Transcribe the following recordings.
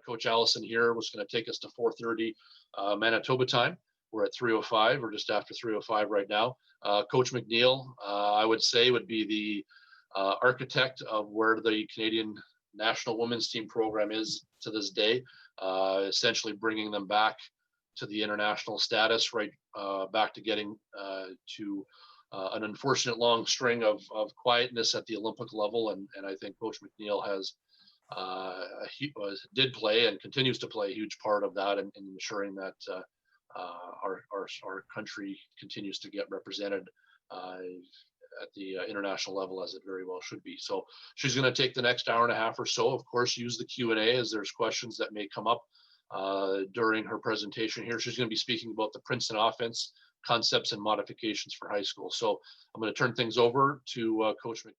Coach Allison here was going to take us to 4:30 Manitoba time. We're at 3:05 or just after 3:05 right now. Coach McNeill, I would say, would be the architect of where the Canadian national women's team program is to this day, essentially bringing them back to the international status, right back to getting to an unfortunate long string of quietness at the Olympic level. And I think Coach McNeill has did play and continues to play a huge part of that in ensuring that our country continues to get represented at the international level, as it very well should be. So she's going to take the next hour and a half or so, of course, use the Q&A as there's questions that may come up during her presentation here. She's going to be speaking about the Princeton offense, concepts and modifications for high school. So I'm going to turn things over to Coach McNeill.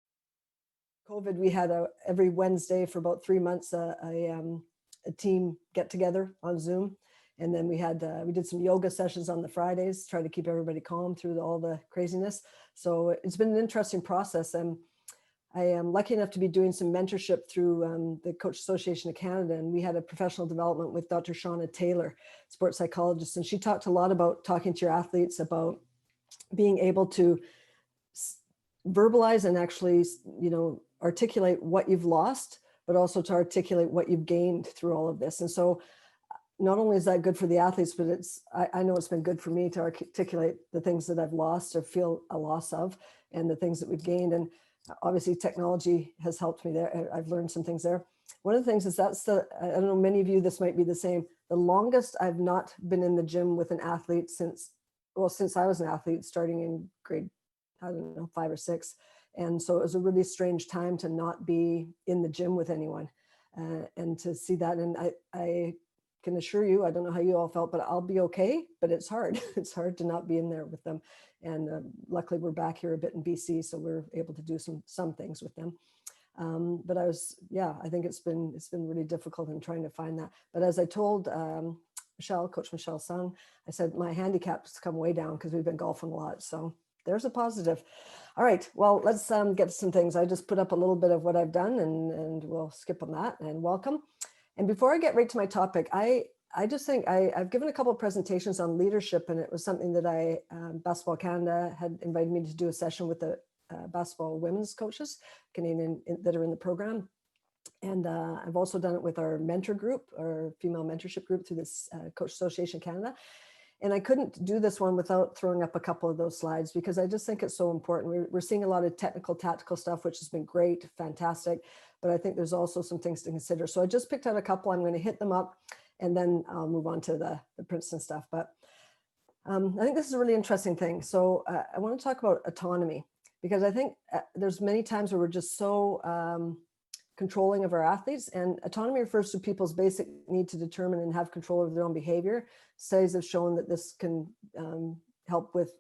COVID, we had every Wednesday for about 3 months a team get together on Zoom, and then we did some yoga sessions on the Fridays, try to keep everybody calm through all the craziness. So it's been an interesting process, and I am lucky enough to be doing some mentorship through the Coach Association of Canada, and we had a professional development with Dr. Shauna Taylor, sports psychologist, and she talked a lot about talking to your athletes about being able to verbalize and actually, articulate what you've lost, but also to articulate what you've gained through all of this. And so not only is that good for the athletes, but I know it's been good for me to articulate the things that I've lost or feel a loss of, and the things that we've gained. And obviously technology has helped me there. I've learned some things there. One of the things is I don't know, many of you, this might be the same. The longest I've not been in the gym with an athlete since I was an athlete, starting in grade, 5 or 6. And so it was a really strange time to not be in the gym with anyone and to see that. And I can assure you, I don't know how you all felt, but I'll be okay, but it's hard. It's hard to not be in there with them. And luckily we're back here a bit in BC, so we're able to do some things with them. But I think it's been really difficult in trying to find that. But as I told Coach Michelle Sung, I said, my handicap's come way down because we've been golfing a lot. So there's a positive. All right, well, let's get to some things. I just put up a little bit of what I've done, and we'll skip on that, and welcome. And before I get right to my topic, I just think I've given a couple of presentations on leadership, and it was something that Basketball Canada had invited me to do a session with the basketball women's coaches, Canadian, that are in the program. And I've also done it with our mentor group, our female mentorship group through this Coach Association Canada. And I couldn't do this one without throwing up a couple of those slides, because I just think it's so important. We're seeing a lot of technical, tactical stuff, which has been great, fantastic, but I think there's also some things to consider. So I just picked out a couple. I'm going to hit them up, and then I'll move on to the Princeton stuff. But I think this is a really interesting thing. So I want to talk about autonomy, because I think there's many times where we're just so controlling of our athletes, and autonomy refers to people's basic need to determine and have control over their own behavior. Studies have shown that this can help with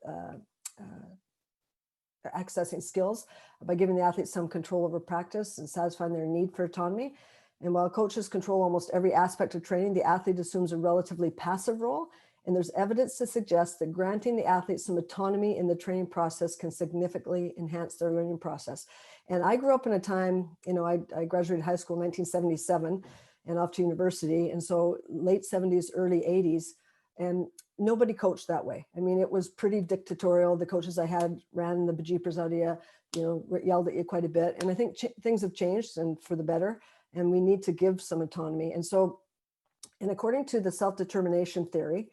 accessing skills by giving the athletes some control over practice and satisfying their need for autonomy. And while coaches control almost every aspect of training, the athlete assumes a relatively passive role. And there's evidence to suggest that granting the athletes some autonomy in the training process can significantly enhance their learning process. And I grew up in a time, I graduated high school in 1977 and off to university. And so late 70s, early 80s, and nobody coached that way. I mean, it was pretty dictatorial. The coaches I had ran the bejeepers out of you, yelled at you quite a bit. And I think things have changed, and for the better, and we need to give some autonomy. And according to the self-determination theory,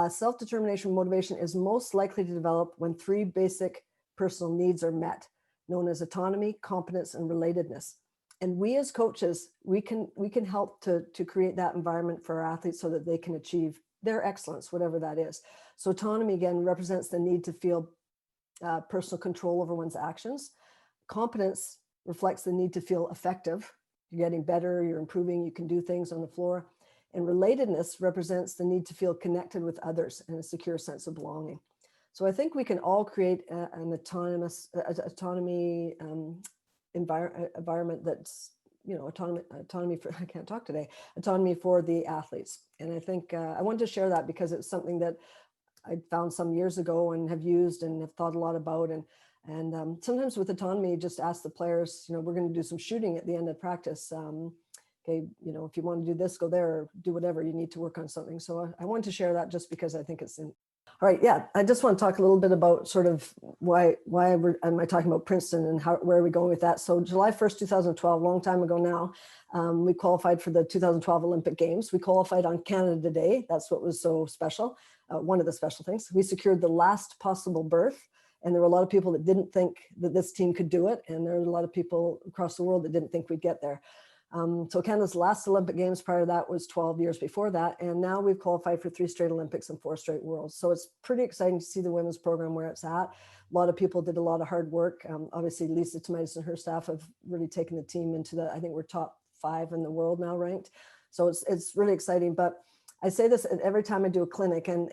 self-determination motivation is most likely to develop when 3 basic personal needs are met, known as autonomy, competence, and relatedness. And we as coaches, we can help to create that environment for our athletes so that they can achieve their excellence, whatever that is. So autonomy, again, represents the need to feel personal control over one's actions. Competence reflects the need to feel effective. You're getting better, you're improving, you can do things on the floor. And relatedness represents the need to feel connected with others and a secure sense of belonging. So I think we can all create an autonomy environment that's, autonomy for, I can't talk today, autonomy for the athletes. And I think I wanted to share that because it's something that I found some years ago and have used and have thought a lot about. And sometimes with autonomy, just ask the players, we're going to do some shooting at the end of practice. okay, you know, if you want to do this, go there, or do whatever, you need to work on something. So I wanted to share that just because I think it's in. All right, yeah, I just want to talk a little bit about sort of why am I talking about Princeton and where are we going with that? So July 1st, 2012, long time ago now, we qualified for the 2012 Olympic Games. We qualified on Canada Day. That's what was so special. One of the special things. We secured the last possible berth. And there were a lot of people that didn't think that this team could do it. And there were a lot of people across the world that didn't think we'd get there. So Canada's last Olympic Games prior to that was 12 years before that. And now we've qualified for 3 straight Olympics and 4 straight Worlds. So it's pretty exciting to see the women's program where it's at. A lot of people did a lot of hard work. Obviously, Lisa Tomitis and her staff have really taken the team into the, I think we're top 5 in the world now ranked. So it's really exciting. But I say this every time I do a clinic, and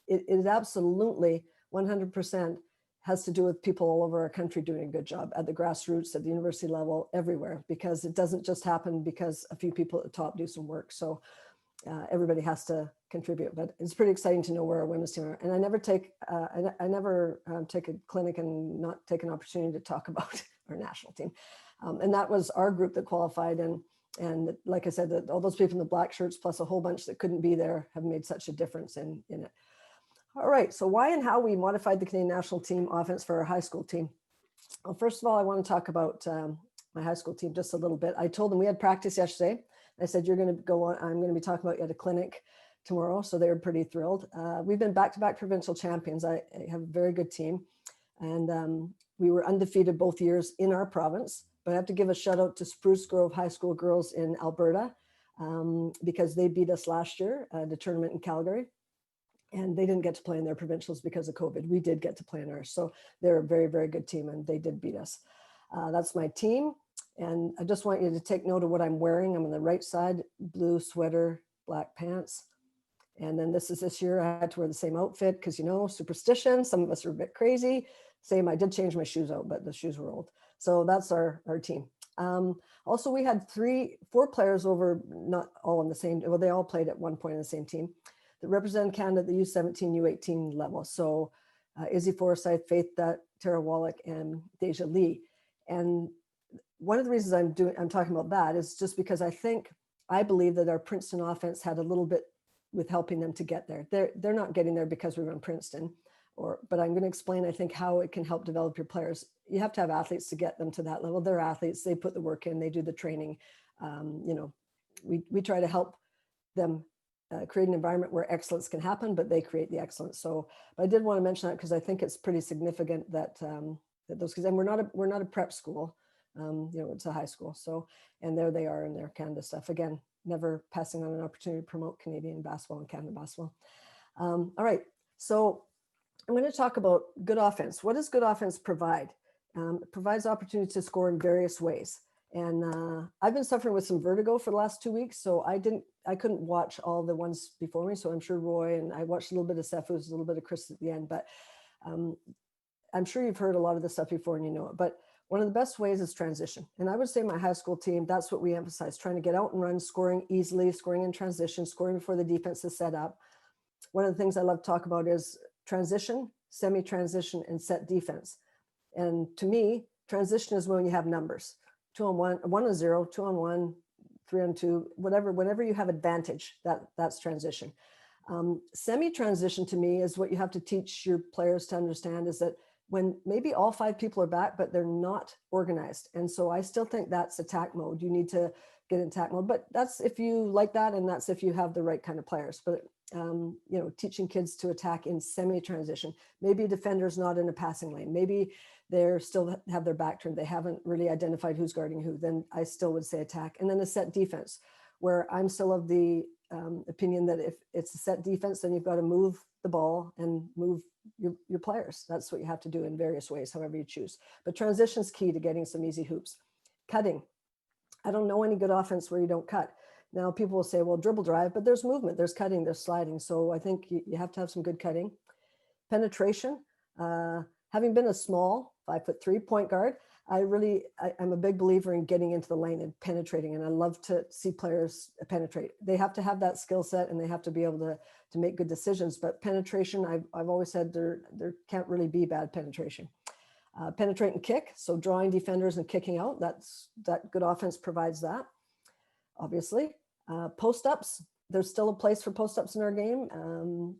it absolutely 100% has to do with people all over our country doing a good job at the grassroots, at the university level, everywhere, because it doesn't just happen because a few people at the top do some work. So everybody has to contribute, but it's pretty exciting to know where our women's team are. And I never take a clinic and not take an opportunity to talk about our national team. And that was our group that qualified. And like I said, all those people in the black shirts, plus a whole bunch that couldn't be there, have made such a difference in it. All right, so why and how we modified the Canadian national team offense for our high school team. Well, first of all, I want to talk about my high school team just a little bit. I told them we had practice yesterday. I said, you're going to go on, I'm going to be talking about you at a clinic tomorrow. So they were pretty thrilled. We've been back-to-back provincial champions. I have a very good team. And we were undefeated both years in our province. But I have to give a shout out to Spruce Grove High School girls in Alberta because they beat us last year at the tournament in Calgary. And they didn't get to play in their provincials because of COVID. We did get to play in ours. So they're a very, very good team, and they did beat us. That's my team. And I just want you to take note of what I'm wearing. I'm on the right side, blue sweater, black pants. And then this year, I had to wear the same outfit because, you know, superstition. Some of us are a bit crazy. Same, I did change my shoes out, but the shoes were old. So that's our team. Also, we had 4 players over, not all on the same, well, they all played at one point in the same team, that represent Canada at the U17, U18 level. So Izzy Forsyth, Faith Tara Wallach, and Deja Lee. And one of the reasons I'm talking about that is just because I believe that our Princeton offense had a little bit with helping them to get there. They're not getting there because we run Princeton, but I'm going to explain, I think, how it can help develop your players. You have to have athletes to get them to that level. They're athletes, they put the work in, they do the training. You know, we try to help them create an environment where excellence can happen, but they create the excellence. So, but I did want to mention that because I think it's pretty significant that that those, because then we're not a prep school, you know, it's a high school. So, and there they are in their Canada stuff. Again, never passing on an opportunity to promote Canadian basketball and Canada basketball. All right, so I'm going to talk about good offense. What does good offense provide? It provides opportunities to score in various ways. And I've been suffering with some vertigo for the last 2 weeks, so I couldn't watch all the ones before me. So I'm sure Roy, and I watched a little bit of Sefu's, a little bit of Chris at the end, but I'm sure you've heard a lot of this stuff before and you know it. But one of the best ways is transition. And I would say my high school team, that's what we emphasize, trying to get out and run, scoring easily, scoring in transition, scoring before the defense is set up. One of the things I love to talk about is transition, semi-transition, and set defense. And to me, transition is when you have numbers. 2-on-1, 1-0, 2-on-1, 3-on-2, whenever you have advantage, that's transition. Semi-transition to me is what you have to teach your players to understand, is that when maybe all 5 people are back, but they're not organized. And so I still think that's attack mode. You need to get in attack mode, but that's if you like that, and that's if you have the right kind of players. But you know, teaching kids to attack in semi-transition. Maybe a defender's not in a passing lane. Maybe they're still have their back turned. They haven't really identified who's guarding who. Then I still would say attack. And then a set defense, where I'm still of the opinion that if it's a set defense, then you've got to move the ball and move your players. That's what you have to do in various ways, however you choose. But transition's key to getting some easy hoops. Cutting. I don't know any good offense where you don't cut. Now people will say, well, dribble drive, but there's movement, there's cutting, there's sliding. So I think you have to have some good cutting. Penetration. Having been a small 5'3" point guard, I'm a big believer in getting into the lane and penetrating. And I love to see players penetrate. They have to have that skill set and they have to be able to make good decisions. But penetration, I've always said there can't really be bad penetration. Penetrate and kick. So drawing defenders and kicking out, that good offense provides that. obviously. Post-ups, there's still a place for post-ups in our game.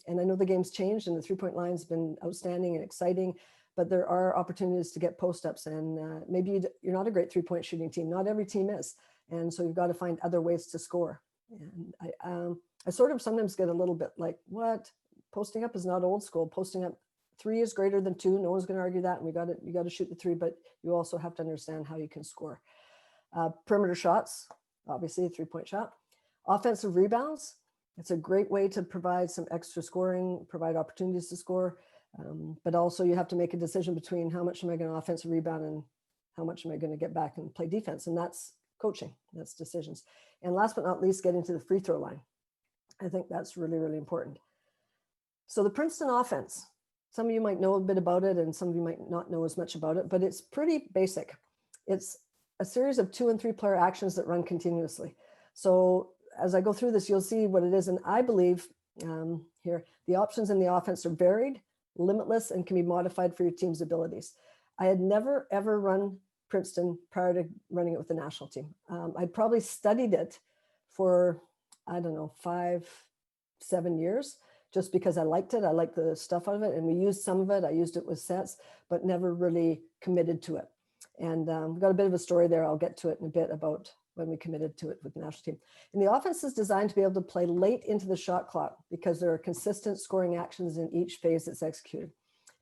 And I know the game's changed and the three-point line's been outstanding and exciting, but there are opportunities to get post-ups, and maybe you're not a great three-point shooting team. Not every team is. And so you've got to find other ways to score. And I sort of sometimes get a little bit like, what? Posting up is not old school. Posting up, 3 is greater than 2. No one's going to argue that. And you got to shoot the 3, but you also have to understand how you can score. Perimeter shots, obviously a three-point shot. Offensive rebounds. It's a great way to provide some extra scoring, provide opportunities to score. But also you have to make a decision between how much am I going to offensive rebound and how much am I going to get back and play defense. And that's coaching, that's decisions. And last but not least, getting to the free throw line. I think that's really, really important. So the Princeton offense, some of you might know a bit about it and some of you might not know as much about it, but it's pretty basic. It's a series of 2 and 3 player actions that run continuously. So as I go through this, you'll see what it is. And I believe here, the options in the offense are varied, limitless, and can be modified for your team's abilities. I had never, ever run Princeton prior to running it with the national team. I'd probably studied it for, I don't know, 5-7 years, just because I liked it. I liked the stuff out of it. And we used some of it. I used it with sets, but never really committed to it. And we've got a bit of a story there. I'll get to it in a bit about when we committed to it with the national team. And the offense is designed to be able to play late into the shot clock because there are consistent scoring actions in each phase that's executed.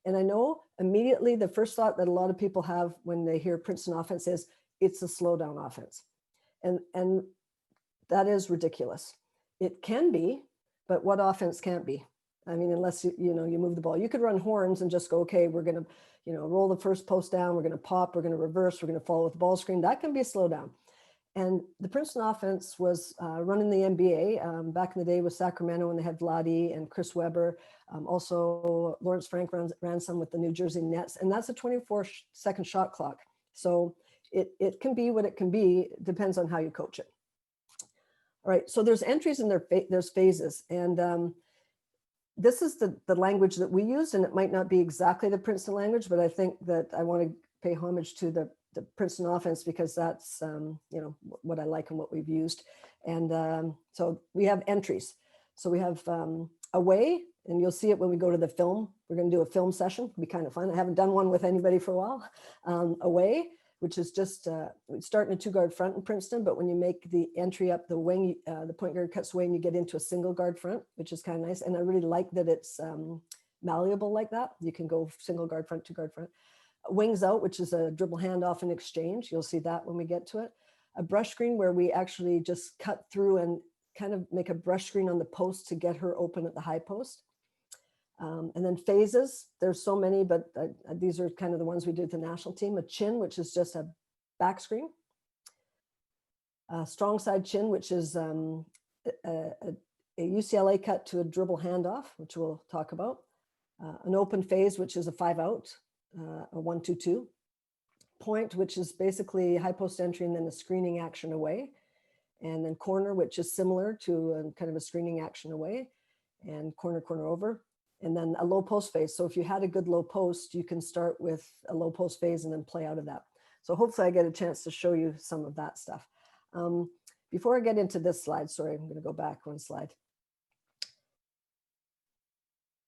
And I know immediately the first thought that a lot of people have when they hear Princeton offense is it's a slow down offense. And that is ridiculous. It can be, but what offense can't be? I mean, unless you move the ball. You could run horns and just go, okay, we're going to roll the first post down, we're going to pop, we're going to reverse, we're going to follow with the ball screen. That can be a slow down. And the Princeton offense was run in the NBA back in the day with Sacramento when they had Vlade and Chris Webber. Also, Lawrence Frank ran some with the New Jersey Nets. And that's a 24-second shot clock. So it can be what it can be. It depends on how you coach it. All right, so there's entries and there's phases. And this is the language that we used, and it might not be exactly the Princeton language, but I think that I want to pay homage to the Princeton offense because that's what I like and what we've used. And so we have entries. So we have away, and you'll see it when we go to the film. We're going to do a film session. It'll be kind of fun. I haven't done one with anybody for a while. Away, which is just we start in a 2-guard front in Princeton, but when you make the entry up the wing, the point guard cuts away and you get into a single guard front, which is kind of nice. And I really like that it's malleable like that. You can go single guard front, 2-guard front. Wings out, which is a dribble handoff and exchange. You'll see that when we get to it. A brush screen where we actually just cut through and kind of make a brush screen on the post to get her open at the high post. And then phases, there's so many, but these are kind of the ones we did with the national team. A chin, which is just a back screen. A strong side chin, which is a UCLA cut to a dribble handoff, which we'll talk about. An open phase, which is a 5-out. A 1-2-2 point, which is basically high post entry and then a screening action away, and then corner, which is similar to a kind of a screening action away, and corner over, and then a low post phase. So if you had a good low post, you can start with a low post phase and then play out of that. So hopefully I get a chance to show you some of that stuff. Before I get into this slide, sorry, I'm going to go back one slide.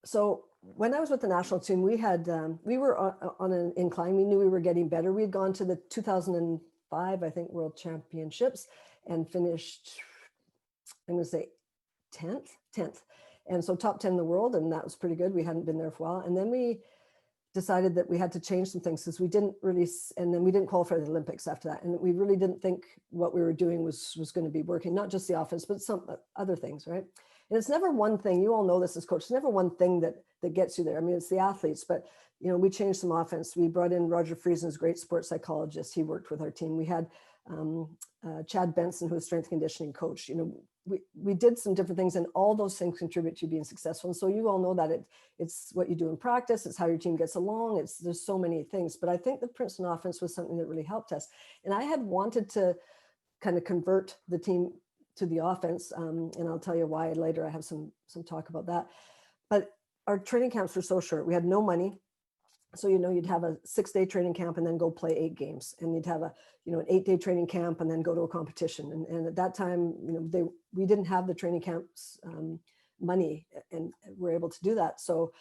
So when I was with the national team, we were on an incline. We knew we were getting better. We had gone to the 2005, I think, World Championships and finished, I'm going to say 10th. And so top 10 in the world, and that was pretty good. We hadn't been there for a while. And then we decided that we had to change some things because we didn't really, and then we didn't qualify for the Olympics after that. And we really didn't think what we were doing was going to be working, not just the offense, but some other things, right? And it's never one thing. You all know this as coach. It's never one thing that gets you there. I mean, it's the athletes, but we changed some offense. We brought in Roger Friesen, who's a great sports psychologist. He worked with our team. We had Chad Benson, who's a strength conditioning coach. We did some different things, and all those things contribute to being successful. And so you all know that it's what you do in practice. It's how your team gets along. There's so many things. But I think the Princeton offense was something that really helped us. And I had wanted to kind of convert the team to the offense, and I'll tell you why later. I have some talk about that. But our training camps were so short. We had no money. So, you'd have a 6-day training camp and then go play 8 games, and you'd have an 8-day training camp and then go to a competition. And at that time, we didn't have the training camps money, and we're able to do that. So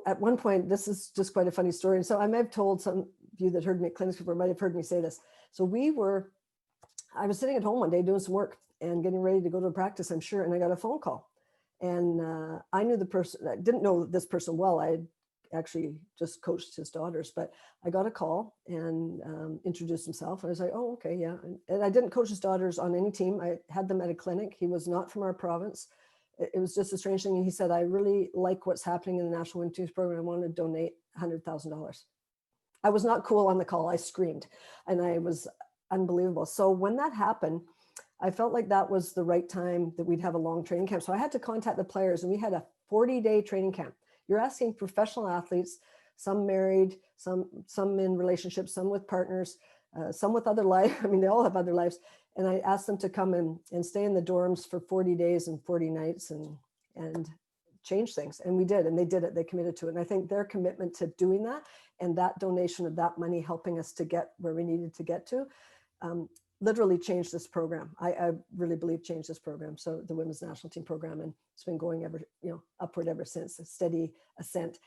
at one point, this is just quite a funny story. And so I may have told some of you that heard me at clinics before, might have heard me say this. So I was sitting at home one day doing some work and getting ready to go to a practice, I'm sure. And I got a phone call, and I knew the person. I didn't know this person well. I had actually just coached his daughters, but I got a call and introduced himself. And I was like, oh, okay, yeah. And I didn't coach his daughters on any team. I had them at a clinic. He was not from our province. It was just a strange thing. And he said, I really like what's happening in the National Winter Teams program. I want to donate $100,000. I was not cool on the call. I screamed, and I was unbelievable. So when that happened, I felt like that was the right time that we'd have a long training camp. So I had to contact the players, and we had a 40-day training camp. You're asking professional athletes, some married, some in relationships, some with partners, some with other lives. I mean, they all have other lives. And I asked them to come in and stay in the dorms for 40 days and 40 nights and change things. And we did, and they did it. They committed to it. And I think their commitment to doing that and that donation of that money helping us to get where we needed to get to literally changed this program. I really believe changed this program. So the women's national team program, and it's been going upward ever since, a steady ascent.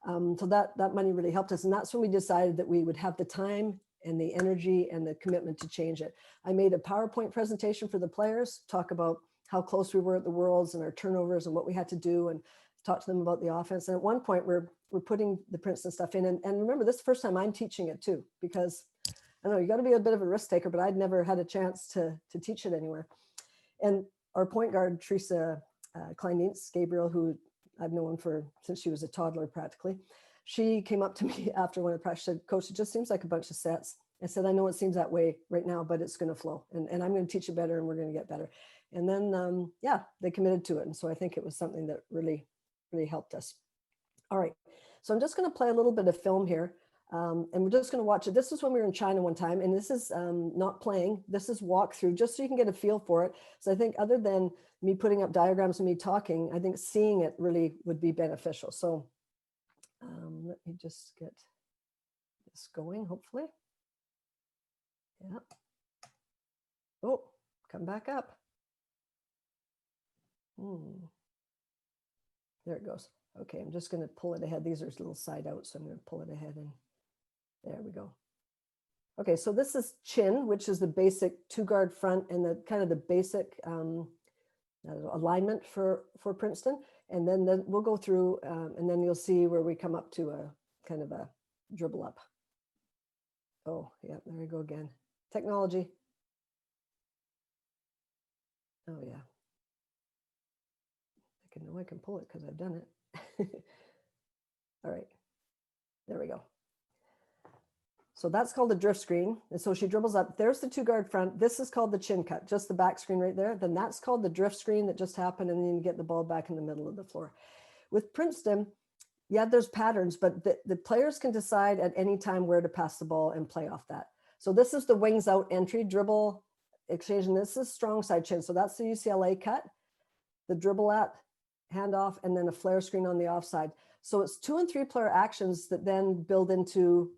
So that money really helped us. And that's when we decided that we would have the time and the energy and the commitment to change it. I made a PowerPoint presentation for the players, talk about how close we were at the Worlds and our turnovers and what we had to do, and talk to them about the offense. And at one point we're putting the Princeton stuff in. And remember, this is the first time I'm teaching it too, because I don't know, you got to be a bit of a risk taker, but I'd never had a chance to teach it anywhere. And our point guard, Teresa Kleindienst, Gabriel, who I've known since she was a toddler practically, she came up to me after one of the practice, said, Coach, it just seems like a bunch of sets. I said, I know it seems that way right now, but it's going to flow, and I'm going to teach it better, and we're going to get better. And then, they committed to it. And so I think it was something that really, really helped us. All right. So I'm just going to play a little bit of film here. And we're just going to watch it. This is when we were in China one time, and this is not playing. This is walkthrough, just so you can get a feel for it. So I think other than me putting up diagrams and me talking, I think seeing it really would be beneficial. So let me just get this going, hopefully. Yeah. Oh, come back up. There it goes. Okay, I'm just going to pull it ahead. These are little side out, so I'm going to pull it ahead, and there we go. Okay, so this is chin, which is the basic 2-guard front and the kind of the basic alignment for Princeton. And then we'll go through, and then you'll see where we come up to a kind of a dribble up. Oh, yeah, there we go again. Technology. Oh, yeah. I can pull it because I've done it. All right, there we go. So that's called a drift screen. And so she dribbles up. There's the 2-guard front. This is called the chin cut, just the back screen right there. Then that's called the drift screen that just happened. And then you get the ball back in the middle of the floor. With Princeton, yeah, there's patterns, but the players can decide at any time where to pass the ball and play off that. So this is the wings out entry, dribble, exchange. And this is strong side chin. So that's the UCLA cut, the dribble at, handoff, and then a flare screen on the offside. So it's 2 and 3 player actions that then build into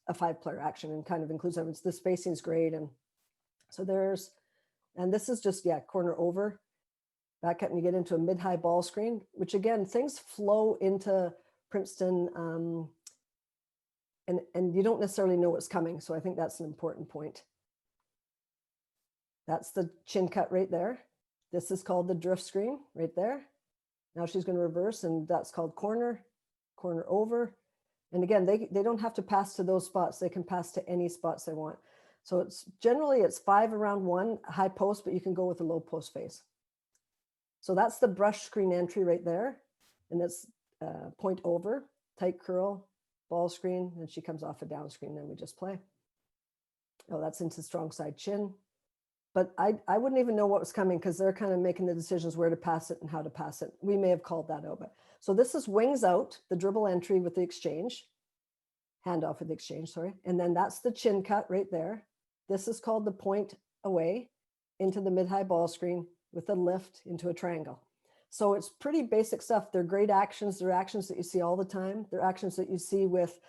a 5-player action and kind of includes everything. The spacing is great. And so and this is just, corner over, back up, and you get into a mid-high ball screen, which again, things flow into Princeton and you don't necessarily know what's coming. So I think that's an important point. That's the chin cut right there. This is called the drift screen right there. Now she's going to reverse, and that's called corner over. And again, they don't have to pass to those spots. They can pass to any spots they want. So it's generally 5 around 1 high post, but you can go with a low post face. So that's the brush screen entry right there. And that's point over, tight curl, ball screen, and she comes off a down screen. Then we just play. Oh, that's into strong side chin. But I wouldn't even know what was coming because they're kind of making the decisions where to pass it and how to pass it. We may have called that out. So this is wings out, the dribble entry with the exchange, handoff with the exchange, sorry. And then that's the chin cut right there. This is called the point away into the mid-high ball screen with a lift into a triangle. So it's pretty basic stuff. They're great actions. They're actions that you see all the time. They're actions that you see with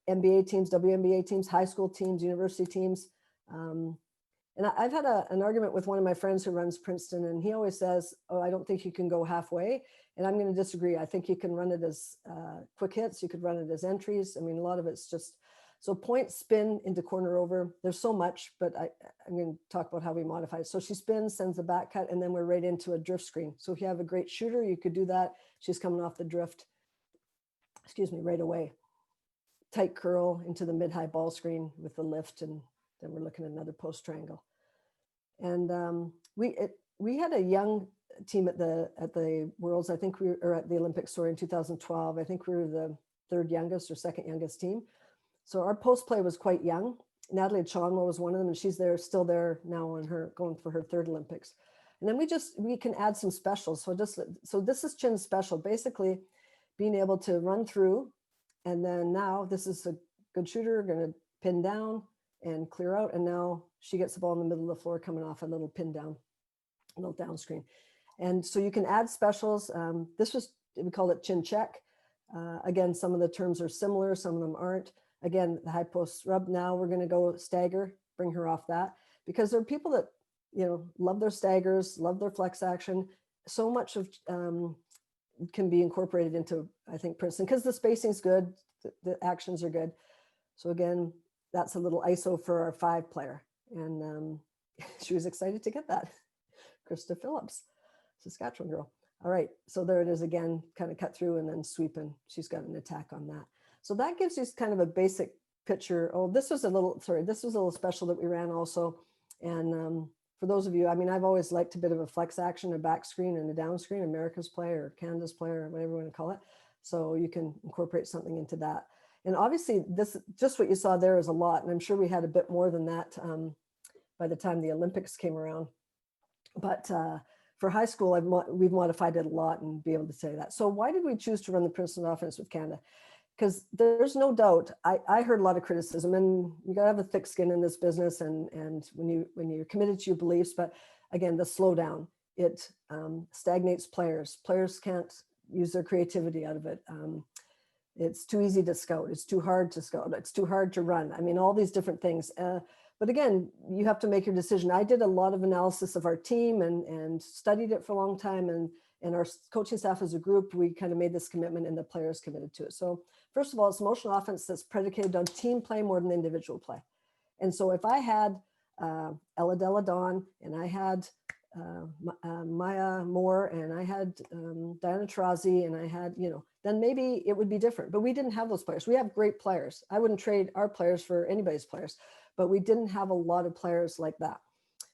NBA teams, WNBA teams, high school teams, university teams. And I've had an argument with one of my friends who runs Princeton, and he always says, oh, I don't think you can go halfway. And I'm going to disagree. I think you can run it as quick hits. You could run it as entries. I mean, a lot of it's just, so point, spin into corner over. There's so much, but I'm going to talk about how we modify it. So she spins, sends the back cut, and then we're right into a drift screen. So if you have a great shooter, you could do that. She's coming off the drift, excuse me, right away. Tight curl into the mid-high ball screen with the lift, and then we're looking at another post triangle. And we had a young team at the Worlds. I think or at the Olympics, sorry, in 2012. I think we were the third youngest or second youngest team. So our post play was quite young. Natalie Chonwa was one of them, and she's still there now on going for her third Olympics. And then we can add some specials. So this is Chin's special, basically being able to run through, and then now this is a good shooter, going to pin down and clear out. And now she gets the ball in the middle of the floor coming off a little pin down, a little down screen. And so you can add specials. We called it chin check. Again, some of the terms are similar, some of them aren't. Again, the high post rub, now we're going to go stagger, bring her off that, because there are people that, love their staggers, love their flex action. So much of can be incorporated into, I think, Princeton, because the spacing's good, the actions are good. So again, that's a little ISO for our 5 player. And she was excited to get that. Krista Phillips, Saskatchewan girl. All right, so there it is again, kind of cut through and then sweep, and she's got an attack on that. So that gives you kind of a basic picture. Oh, this was a little special that we ran also. And for those of you, I mean, I've always liked a bit of a flex action, a back screen and a down screen, America's play or Canada's play or whatever you want to call it. So you can incorporate something into that. And obviously this, just what you saw there is a lot. And I'm sure we had a bit more than that by the time the Olympics came around. But for high school, we've modified it a lot and be able to say that. So why did we choose to run the Princeton offense with Canada? Because there's no doubt, I heard a lot of criticism, and you gotta have a thick skin in this business, and when you're committed to your beliefs, but again, the slowdown, it stagnates players. Players can't use their creativity out of it. It's too easy to scout. It's too hard to scout. It's too hard to run. I mean, all these different things. But again, you have to make your decision. I did a lot of analysis of our team and studied it for a long time. And our coaching staff as a group, we kind of made this commitment, and the players committed to it. So first of all, it's a motion offense that's predicated on team play more than individual play. And so if I had Ella Della Dawn, and I had Maya Moore, and I had Diana Taurasi, and I had, then maybe it would be different. But we didn't have those players. We have great players. I wouldn't trade our players for anybody's players, but we didn't have a lot of players like that.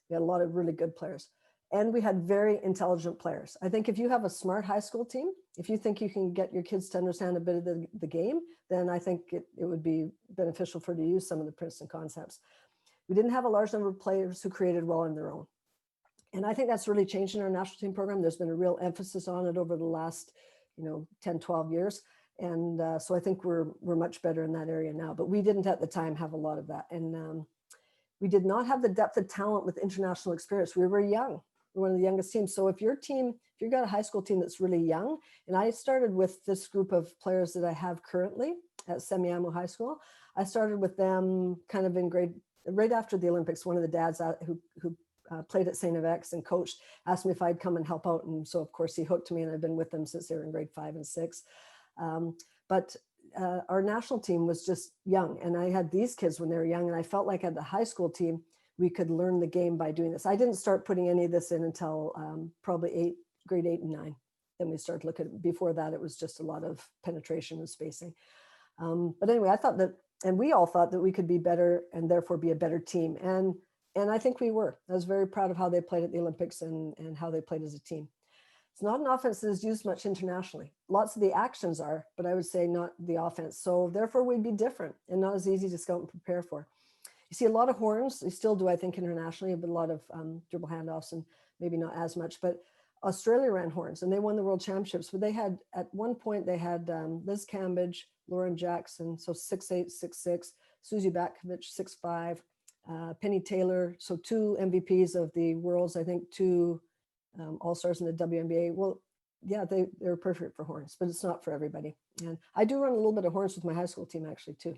We had a lot of really good players. And we had very intelligent players. I think if you have a smart high school team, if you think you can get your kids to understand a bit of the game, then I think it would be beneficial for you to use some of the Princeton concepts. We didn't have a large number of players who created well on their own. And I think that's really changed in our national team program. There's been a real emphasis on it over the last 10, 12 years. And so I think we're much better in that area now. But we didn't at the time have a lot of that. And we did not have the depth of talent with international experience. We were young. We're one of the youngest teams. So if you've got a high school team that's really young, and I started with this group of players that I have currently at Semiahmoo High School, I started with them kind of in right after the Olympics. One of the dads who played at St. X and coached asked me if I'd come and help out. And so of course he hooked me, and I've been with them since they were in grade 5 and 6. But our national team was just young, and I had these kids when they were young, and I felt like at the high school team, we could learn the game by doing this. I didn't start putting any of this in until probably grade 8 and 9. Then we started looking at, before that, it was just a lot of penetration and spacing. But anyway, I thought that, and we all thought that we could be better and therefore be a better team. And I think we were. I was very proud of how they played at the Olympics and how they played as a team. It's not an offense that is used much internationally. Lots of the actions are, but I would say not the offense. So therefore we'd be different and not as easy to scout and prepare for. You see a lot of horns. You still do, I think, internationally, but a lot of dribble handoffs and maybe not as much. But Australia ran horns, and they won the world championships. But they had, at one point, they had Liz Cambridge, Lauren Jackson, so 6'8", 6'6", Susie Batkovich, 6'5", Penny Taylor, so 2 MVPs of the Worlds, I think 2 All-Stars in the WNBA. Well, yeah, they're perfect for horns, but it's not for everybody. And I do run a little bit of horns with my high school team actually too.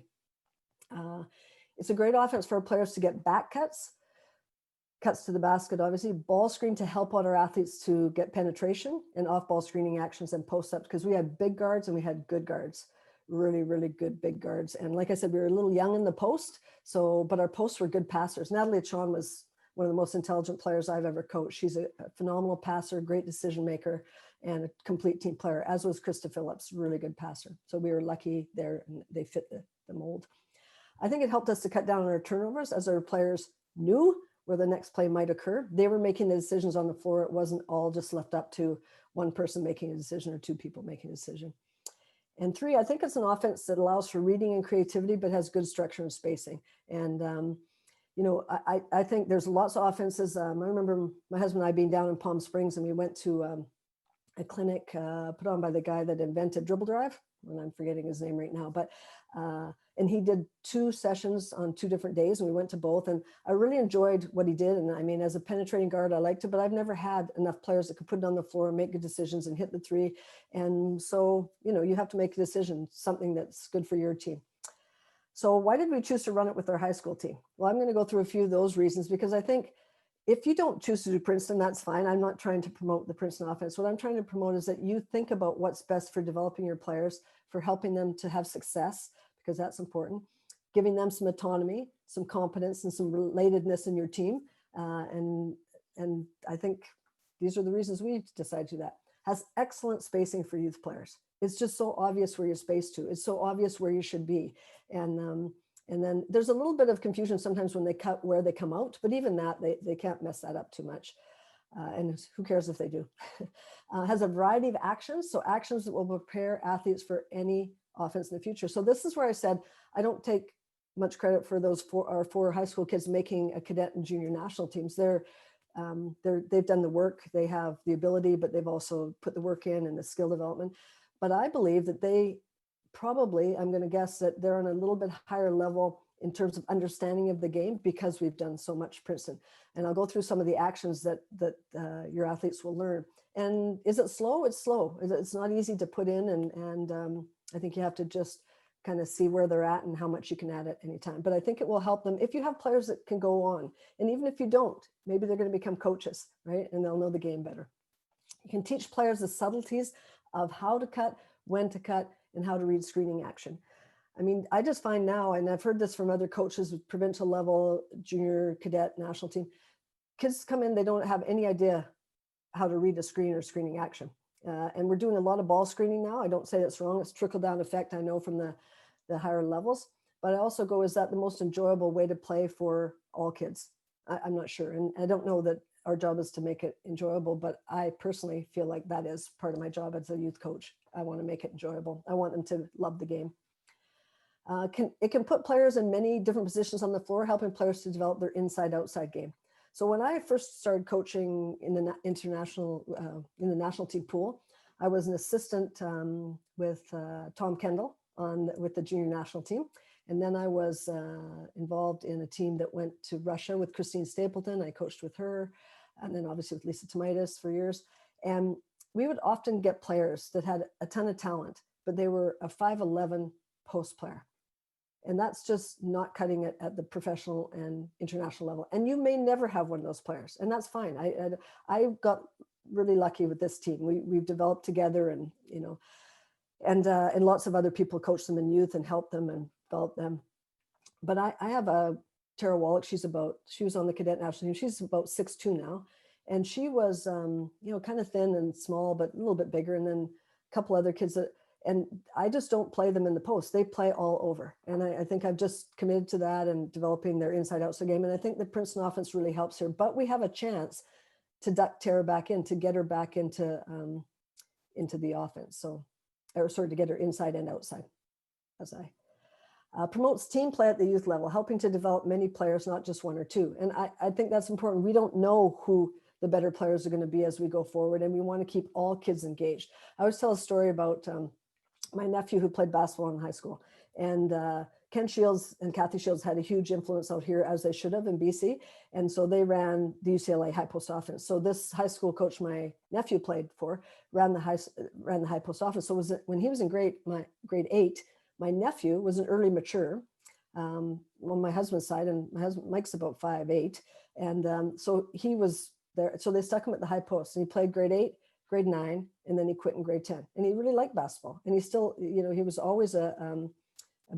It's a great offense for our players to get back cuts to the basket, obviously, ball screen to help out our athletes to get penetration, and off ball screening actions and post ups, because we had big guards and we had good guards, really, really good big guards. And like I said, we were a little young in the post, but our posts were good passers. Natalie Chon was one of the most intelligent players I've ever coached. She's a phenomenal passer, great decision maker, and a complete team player, as was Krista Phillips, really good passer. So we were lucky there, and they fit the mold. I think it helped us to cut down on our turnovers, as our players knew where the next play might occur. They were making the decisions on the floor. It wasn't all just left up to one person making a decision or two people making a decision. And three, I think it's an offense that allows for reading and creativity, but has good structure and spacing. And, you know, I think there's lots of offenses. I remember my husband and I being down in Palm Springs, and we went to a clinic put on by the guy that invented dribble drive, and I'm forgetting his name right now, but and he did 2 sessions on 2 different days, and we went to both, and I really enjoyed what he did. And I mean, as a penetrating guard, I liked it, but I've never had enough players that could put it on the floor and make good decisions and hit the 3. And so, you know, you have to make a decision, something that's good for your team. So why did we choose to run it with our high school team? Well, I'm going to go through a few of those reasons, because I think if you don't choose to do Princeton, that's fine. I'm not trying to promote the Princeton offense. What I'm trying to promote is that you think about what's best for developing your players, for helping them to have success, because that's important, giving them some autonomy, some competence, and some relatedness in your team. And I think these are the reasons we decided to do that. Has excellent spacing for youth players. It's just so obvious where you're spaced to. It's so obvious where you should be. And then there's a little bit of confusion sometimes when they cut where they come out, but even that, they can't mess that up too much. And who cares if they do? Has a variety of actions. So actions that will prepare athletes for any offense in the future. So this is where I said, I don't take much credit for those 4 high school kids making a cadet and junior national teams. They've done the work, they have the ability, but they've also put the work in and the skill development. But I believe that they probably, I'm going to guess that they're on a little bit higher level in terms of understanding of the game, because we've done so much Princeton. And I'll go through some of the actions that your athletes will learn. And is it slow? It's slow. It's not easy to put in. And I think you have to just kind of see where they're at and how much you can add at any time. But I think it will help them if you have players that can go on. And even if you don't, maybe they're going to become coaches, right? And they'll know the game better. You can teach players the subtleties of how to cut, when to cut, and how to read screening action. I mean, I just find now, and I've heard this from other coaches with provincial level, junior, cadet, national team, kids come in, they don't have any idea how to read a screen or screening action. And we're doing a lot of ball screening now. I don't say that's wrong. It's trickle down effect, I know, from the higher levels. But I also go, is that the most enjoyable way to play for all kids? I'm not sure. And I don't know that our job is to make it enjoyable, but I personally feel like that is part of my job as a youth coach. I want to make it enjoyable. I want them to love the game. It can put players in many different positions on the floor, helping players to develop their inside-outside game. So when I first started coaching in the national team pool, I was an assistant with Tom Kendall with the junior national team. And then I was involved in a team that went to Russia with Christine Stapleton. I coached with her, and then obviously with Lisa Tomaitis for years. And we would often get players that had a ton of talent, but they were a 5'11" post player. And that's just not cutting it at the professional and international level. And you may never have one of those players, and that's fine. I got really lucky with this team. We've developed together, and and lots of other people coach them in youth and help them and develop them. But I have a Tara Wallach. She was on the cadet national team. She's about 6'2" now, and she was kind of thin and small, but a little bit bigger. And then a couple other kids and I just don't play them in the post. They play all over. And I think I've just committed to that and developing their inside-outside game. And I think the Princeton offense really helps here. But we have a chance to duck Tara back in, to get her back into the offense. To get her inside and outside. Promotes team play at the youth level, helping to develop many players, not just one or two. And I think that's important. We don't know who the better players are going to be as we go forward. And we want to keep all kids engaged. I always tell a story about my nephew who played basketball in high school. And Ken Shields and Kathy Shields had a huge influence out here, as they should have in BC. And so they ran the UCLA high post offense. So this high school coach my nephew played for ran the high post offense. So when he was in grade 8, my nephew was an early mature on my husband's side, and my husband Mike's about 5'8", and so he was there. So they stuck him at the high post, and he played grade 8, grade 9, and then he quit in grade 10. And he really liked basketball, and he still, he was always a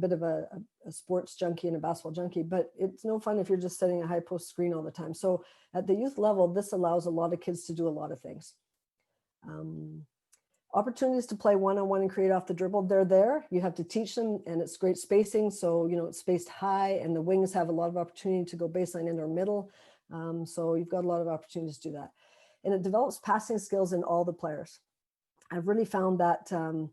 bit of a sports junkie and a basketball junkie, but it's no fun if you're just setting a high post screen all the time. So at the youth level, this allows a lot of kids to do a lot of things. Opportunities to play one-on-one and create off the dribble, they're there. You have to teach them, and it's great spacing. So, it's spaced high, and the wings have a lot of opportunity to go baseline in or middle. So you've got a lot of opportunities to do that. And it develops passing skills in all the players. I've really found that, that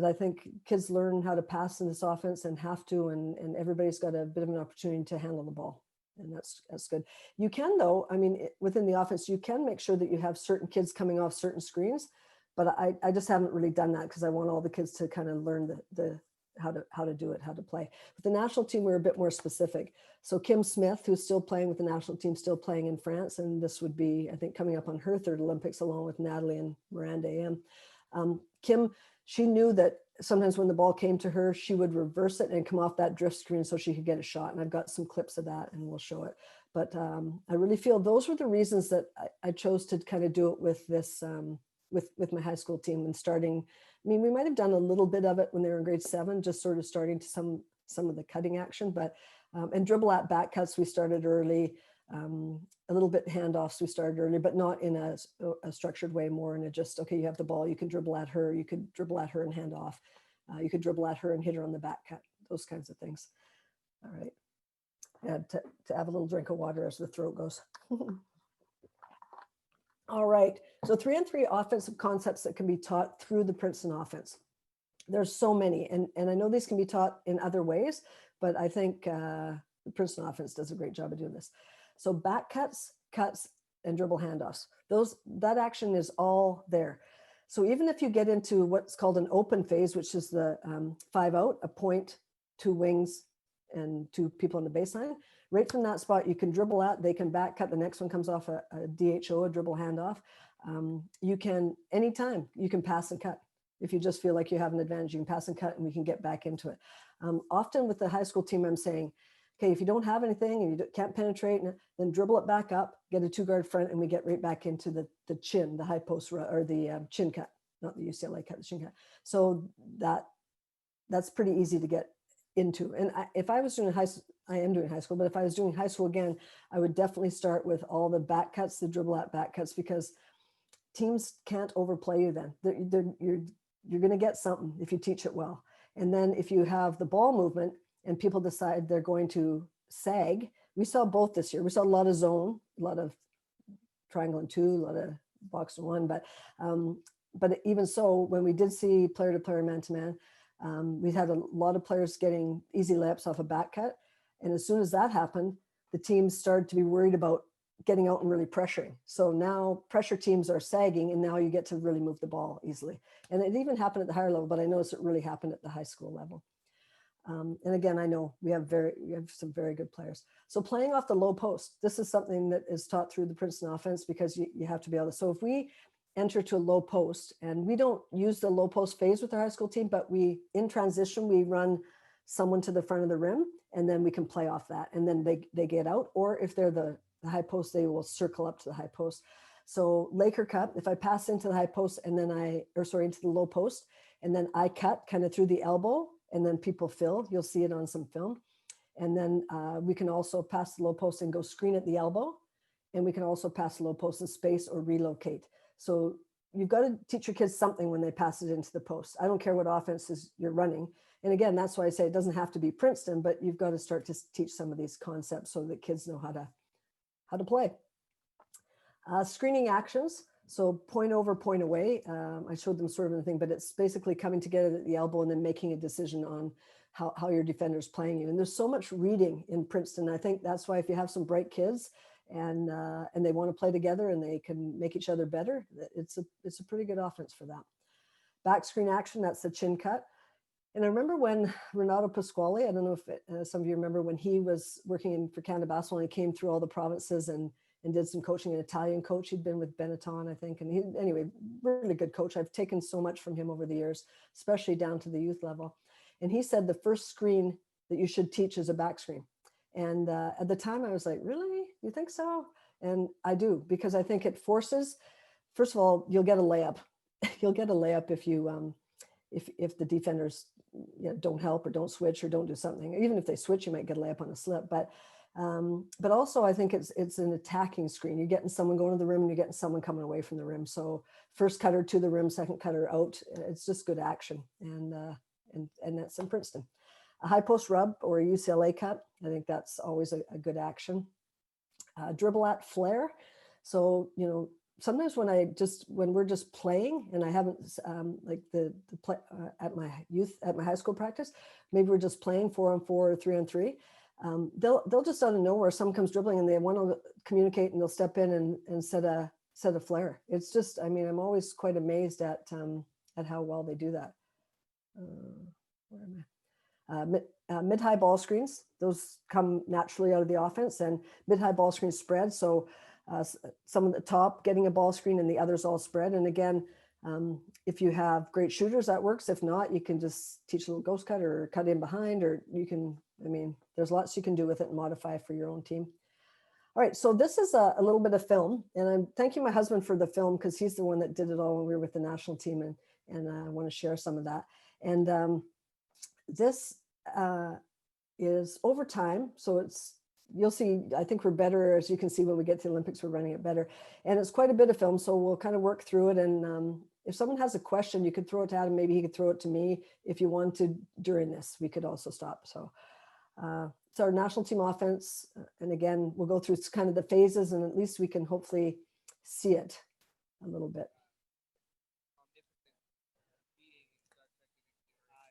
I think kids learn how to pass in this offense and have to, and everybody's got a bit of an opportunity to handle the ball. And that's good. You can, though, within the offense, you can make sure that you have certain kids coming off certain screens, but I just haven't really done that because I want all the kids to kind of learn how to do it, how to play. With the national team, we're a bit more specific. So Kim Smith, who's still playing with the national team, still playing in France, and this would be, I think, coming up on her 3rd Olympics along with Natalie and Miranda AM. Kim, she knew that sometimes when the ball came to her, she would reverse it and come off that drift screen so she could get a shot. And I've got some clips of that, and we'll show it. But I really feel those were the reasons that I chose to kind of do it with this, with my high school team, and starting. We might have done a little bit of it when they were in grade 7, just sort of starting to some of the cutting action, but and dribble at back cuts we started early. A little bit handoffs we started early, but not in a structured way, more in a just, okay, you have the ball, you can dribble at her, you could dribble at her and hand off. You could dribble at her and hit her on the back cut, those kinds of things. All right. To have a little drink of water as the throat goes. All right. So 3-on-3 offensive concepts that can be taught through the Princeton offense. There's so many, and I know these can be taught in other ways, but I think the Princeton offense does a great job of doing this. So back cuts, and dribble handoffs. That action is all there. So even if you get into what's called an open phase, which is the 5 out, a point, 2 wings, and 2 people on the baseline, right from that spot, you can dribble at, they can back cut, the next one comes off a DHO, a dribble handoff. You can, anytime, you can pass and cut. If you just feel like you have an advantage, you can pass and cut, and we can get back into it. Often with the high school team, I'm saying, okay, if you don't have anything and you can't penetrate, then dribble it back up, get a 2-guard front, and we get right back into the chin, the high post, or the chin cut, not the UCLA cut, the chin cut. So that's pretty easy to get into. And if I was doing I am doing high school, but if I was doing high school again, I would definitely start with all the back cuts, the dribble at back cuts, because teams can't overplay you then. You're going to get something if you teach it well. And then if you have the ball movement and people decide they're going to sag, we saw both this year. We saw a lot of zone, a lot of triangle and 2, a lot of box and 1, but even so, when we did see player to player, man to man, we had a lot of players getting easy layups off a back cut. And as soon as that happened, the teams started to be worried about getting out and really pressuring. So now pressure teams are sagging, and now you get to really move the ball easily. And it even happened at the higher level, but I noticed it really happened at the high school level. And again, I know we have some very good players. So playing off the low post, this is something that is taught through the Princeton offense, because you have to be able to. So if we enter to a low post, and we don't use the low post phase with our high school team, but in transition, we run someone to the front of the rim, and then we can play off that, and then they get out. Or if they're the high post, they will circle up to the high post. So Laker cut, if I pass into the high post and then into the low post, and then I cut kind of through the elbow, and then people fill, you'll see it on some film. And then we can also pass the low post and go screen at the elbow. And we can also pass the low post in space or relocate. So you've got to teach your kids something when they pass it into the post. I don't care what offenses you're running. And again, that's why I say it doesn't have to be Princeton, but you've got to start to teach some of these concepts so that kids know how to play. Screening actions. So point over, point away. I showed them sort of a thing, but it's basically coming together at the elbow and then making a decision on how your defender is playing you. And there's so much reading in Princeton. I think that's why if you have some bright kids and they want to play together and they can make each other better, it's a pretty good offense for that. Back screen action, that's the chin cut. And I remember when Renato Pasquale, I don't know if some of you remember when he was working for Canada Basketball, and he came through all the provinces and did some coaching, an Italian coach. He'd been with Benetton, I think. And he, anyway, really good coach. I've taken so much from him over the years, especially down to the youth level. And he said the first screen that you should teach is a back screen. And at the time I was like, really? You think so? And I do, because I think it forces, first of all, you'll get a layup. You'll get a layup if you, if the defenders don't help or don't switch or don't do something. Even if they switch, you might get a layup on a slip. But also I think it's an attacking screen. You're getting someone going to the rim and you're getting someone coming away from the rim. So first cutter to the rim, second cutter out. It's just good action. And that's in Princeton. A high post rub or a UCLA cut. I think that's always a good action. Dribble at flare. So, sometimes when we're just playing and I haven't like the play at my high school practice, maybe we're just playing 4-on-4 or 3-on-3. They'll just out of nowhere, someone comes dribbling and they want to communicate and they'll step in and set a flare. It's just, I mean, I'm always quite amazed at how well they do that. Where am I? Mid-high ball screens, those come naturally out of the offense, and mid-high ball screens spread. So some at the top getting a ball screen and the others all spread. And again, if you have great shooters, that works. If not, you can just teach a little ghost cut or cut in behind, or you can, I mean, there's lots you can do with it and modify for your own team. All right, so this is a little bit of film, and I'm thanking my husband for the film because he's the one that did it all when we were with the national team, and I want to share some of that. And this is over time, so you'll see, I think we're better, as you can see when we get to the Olympics, we're running it better. And it's quite a bit of film, so we'll kind of work through it. And if someone has a question, you could throw it to Adam, maybe he could throw it to me. If you wanted during this, we could also stop. So it's our national team offense. And again, we'll go through kind of the phases, and at least we can hopefully see it a little bit.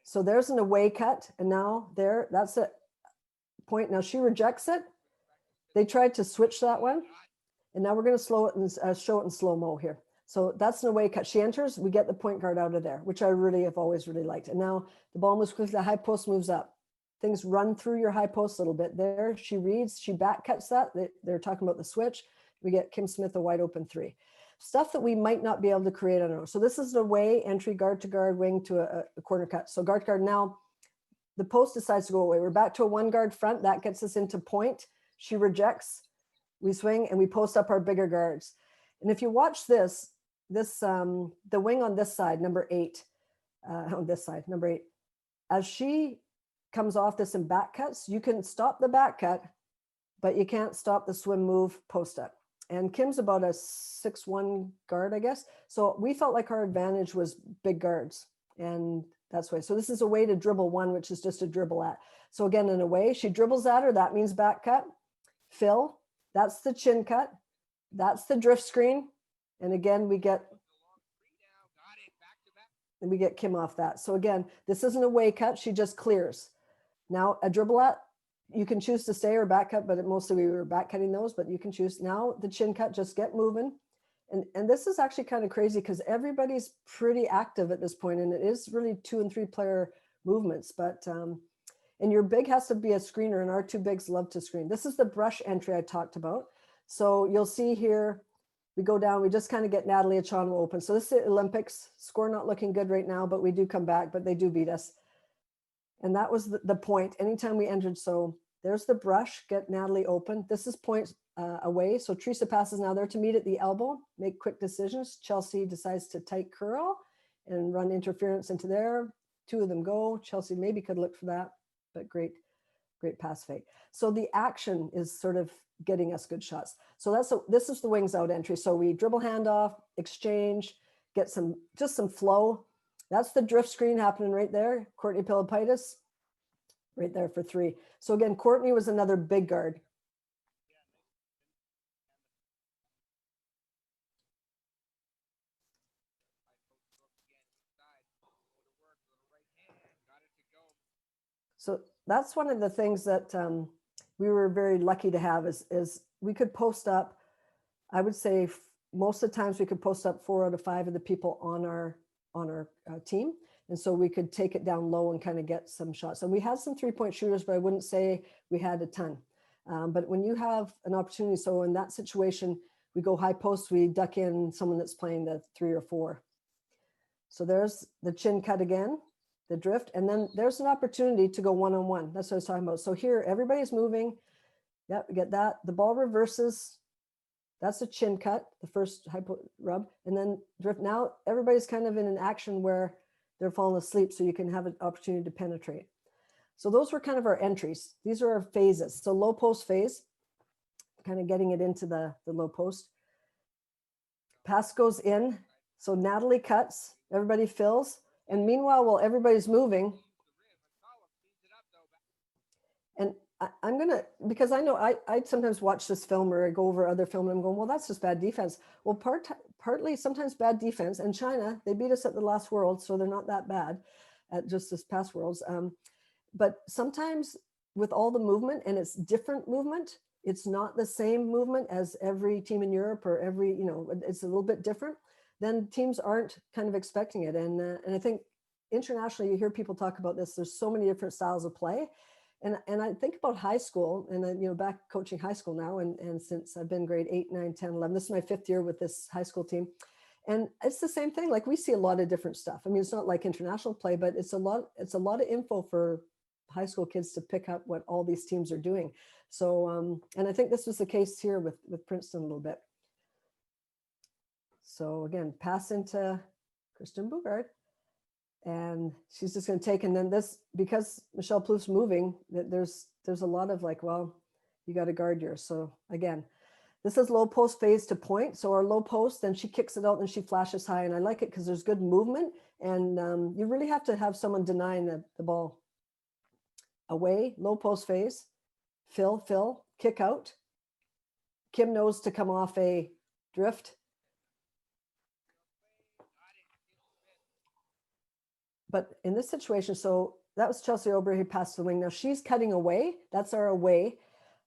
So there's an away cut, and now that's a point. Now she rejects it. They tried to switch that one, and now we're going to slow it and show it in slow-mo here. So that's an away cut. She enters, we get the point guard out of there, which I really have always really liked. And now the ball moves quickly, the high post moves up. Things run through your high post a little bit. There, she reads, she back cuts that. They're talking about the switch. We get Kim Smith a wide open three. Stuff that we might not be able to create on our own. So this is the away entry, guard to guard, wing to a corner cut. So guard to guard, now the post decides to go away. We're back to a one guard front. That gets us into point. She rejects, we swing, and we post up our bigger guards. And if you watch this, the wing on this side, number 8, on this side, number 8, as she comes off this and back cuts, you can stop the back cut, but you can't stop the swim move post up. And Kim's about a 6'1" guard, I guess. So we felt like our advantage was big guards, and that's why. So this is a way to dribble one, which is just a dribble at. So again, in a way, she dribbles at her, that means back cut. Fill, that's the chin cut. That's the drift screen. And again, we get Kim off that. So again, this isn't a way cut, she just clears. Now a dribble at, you can choose to stay or back cut, but mostly we were back cutting those, but you can choose. Now the chin cut, just get moving. And this is actually kind of crazy because everybody's pretty active at this point, and it is really 2 and 3 player movements, but and your big has to be a screener, and our 2 bigs love to screen. This is the brush entry I talked about. So you'll see here, we go down, we just kind of get Natalie Achonwa open. So this is the Olympics, score not looking good right now, but we do come back, but they do beat us. And that was the point. Anytime we entered, so there's the brush, get Natalie open. This is point away. So Teresa passes now there to meet at the elbow, make quick decisions. Chelsea decides to tight curl and run interference into there. 2 of them go. Chelsea maybe could look for that, but great pass fake. So the action is sort of getting us good shots. So this is the wings out entry. So we dribble handoff, exchange, get just some flow. That's the drift screen happening right there. Courtney Pilipaitis right there for 3. So again, Courtney was another big guard. So that's one of the things that we were very lucky to have is we could post up, I would say most of the times we could post up 4 out of 5 of the people on our team. And so we could take it down low and kind of get some shots. And we had some 3-point shooters, but I wouldn't say we had a ton. But when you have an opportunity, so in that situation, we go high post, we duck in someone that's playing the 3 or 4. So there's the chin cut again, the drift, and then there's an opportunity to go one-on-one. That's what I was talking about. So here, everybody's moving. Yep, get that. The ball reverses. That's a chin cut, the first high rub, and then drift. Now everybody's kind of in an action where they're falling asleep, so you can have an opportunity to penetrate. So those were kind of our entries. These are our phases. So low post phase, kind of getting it into the low post. Pass goes in. So Natalie cuts, everybody fills. And meanwhile, while everybody's moving, and I'm going to, because I know I sometimes watch this film or I go over other film and I'm going, well, that's just bad defense. Well, partly sometimes bad defense. And China, they beat us at the last World, so they're not that bad at just this past Worlds. But sometimes with all the movement, and it's different movement, it's not the same movement as every team in Europe or every, you know, it's a little bit different, then teams aren't kind of expecting it. And I think internationally, you hear people talk about this, there's so many different styles of play. And I think about high school, and then, you know, back coaching high school now, and since I've been grade 8, 9, 10, 11, this is my 5th year with this high school team. And it's the same thing. Like we see a lot of different stuff. I mean, it's not like international play, but it's a lot of info for high school kids to pick up what all these teams are doing. So, and I think this was the case here with Princeton a little bit. So again, pass into Kristen Bugard. And she's just going to take, and then this, because Michelle Plouffe's moving, there's a lot of like, well, you got to guard yours. So again, this is low post phase to point. So our low post, then she kicks it out and she flashes high. And I like it because there's good movement. And you really have to have someone denying the ball. Away, low post phase, fill, kick out. Kim knows to come off a drift. But in this situation, so that was Chelsea Oberry who passed the wing. Now she's cutting away. That's our away,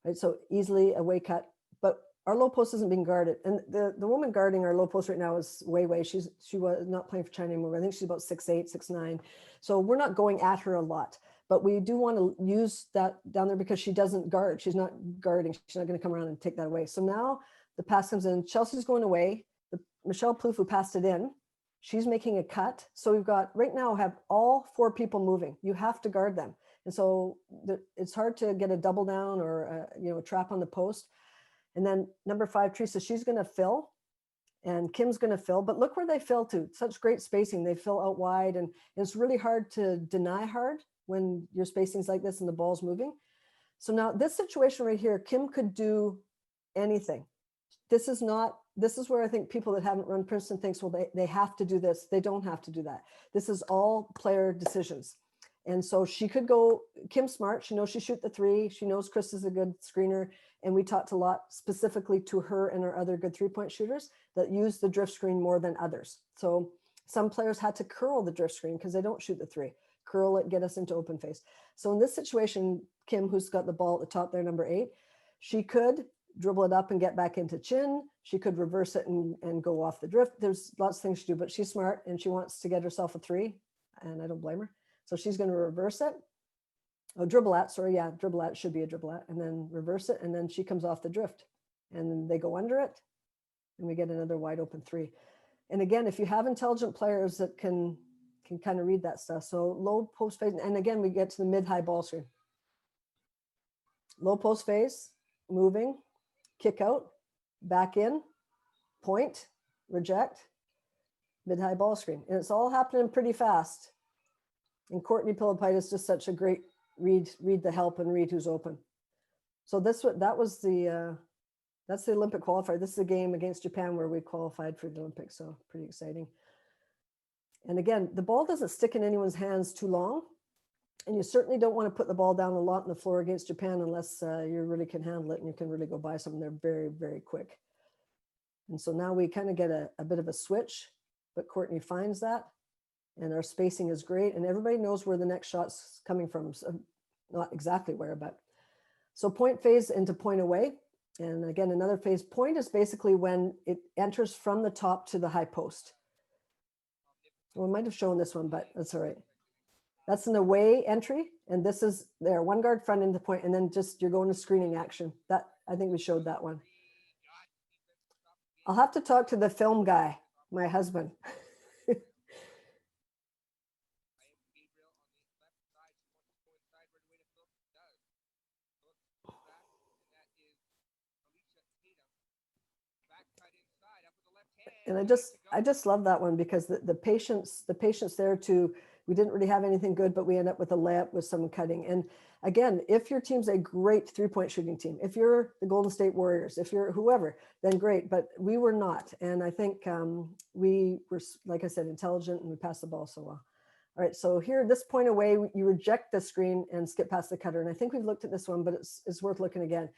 right? So easily away cut. But our low post isn't being guarded. And the woman guarding our low post right now is Wei. She was not playing for China anymore. I think she's about 6'8", 6'9". So we're not going at her a lot. But we do want to use that down there because she doesn't guard. She's not guarding. She's not going to come around and take that away. So now the pass comes in. Chelsea's going away. Michelle Plouffe, who passed it in, she's making a cut. So we've got right now have all 4 people moving. You have to guard them. And so it's hard to get a double down or a trap on the post. And then number 5, Teresa, she's going to fill and Kim's going to fill. But look where they fill to. Such great spacing. They fill out wide. And it's really hard to deny hard when your spacing's like this and the ball's moving. So now this situation right here, Kim could do anything. This is where I think people that haven't run Princeton thinks, well, they have to do this. They don't have to do that. This is all player decisions. And so she could go, Kim's smart. She knows she shoot the 3. She knows Chris is a good screener. And we talked a lot specifically to her and our other good 3-point shooters that use the drift screen more than others. So some players had to curl the drift screen because they don't shoot the 3. Curl it, get us into open face. So in this situation, Kim, who's got the ball at the top there, number 8, she could dribble it up and get back into chin. She could reverse it and go off the drift. There's lots of things to do, but she's smart and she wants to get herself a 3, and I don't blame her. So she's going to reverse it. Oh, dribble at, sorry, yeah, dribble at, should be a dribble at, and then reverse it, and then she comes off the drift. And then they go under it, and we get another wide open 3. And again, if you have intelligent players that can kind of read that stuff. So low post phase, and again, we get to the mid-high ball screen. Low post phase, moving, kick out, back in, point, reject, mid-high ball screen. And it's all happening pretty fast. And Courtney Pilipite is just such a great read the help and read who's open. So that's the Olympic qualifier. This is a game against Japan where we qualified for the Olympics. So pretty exciting. And again, the ball doesn't stick in anyone's hands too long. And you certainly don't want to put the ball down a lot on the floor against Japan unless you really can handle it and you can really go by something. They're very, very quick. And so now we kind of get a bit of a switch, but Courtney finds that. And our spacing is great. And everybody knows where the next shot's coming from. So not exactly where, but. So point phase into point away. And again, another phase. Point is basically when it enters from the top to the high post. Well, I might have shown this one, but that's all right. That's an away entry. And this is there, one guard front into point, and then just you're going to screening action. That, I think we showed that one. I'll have to talk to the film guy, my husband. And I just love that one because the patience there to, we didn't really have anything good, but we end up with a layup with someone cutting. And again, if your team's a great 3-point shooting team, if you're the Golden State Warriors, if you're whoever, then great. But we were not. And I think we were, like I said, intelligent, and we passed the ball so well. All right, so here, this point away, you reject the screen and skip past the cutter. And I think we've looked at this one, but it's worth looking again.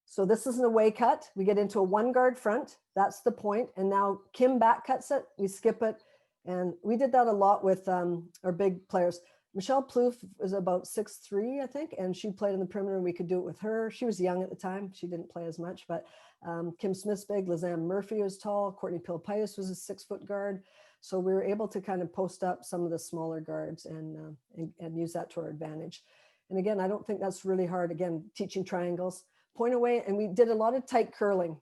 So this is an away cut. We get into a one guard front. That's the point. And now Kim back cuts it. We skip it. And we did that a lot with our big players. Michelle Plouffe was about 6'3", I think, and she played on the perimeter, and we could do it with her. She was young at the time. She didn't play as much, but Kim Smith's big. Lizanne Murphy was tall. Courtney Pilpaitis was a 6-foot guard. So we were able to kind of post up some of the smaller guards and use that to our advantage. And again, I don't think that's really hard. Again, teaching triangles. Point away, and we did a lot of tight curling.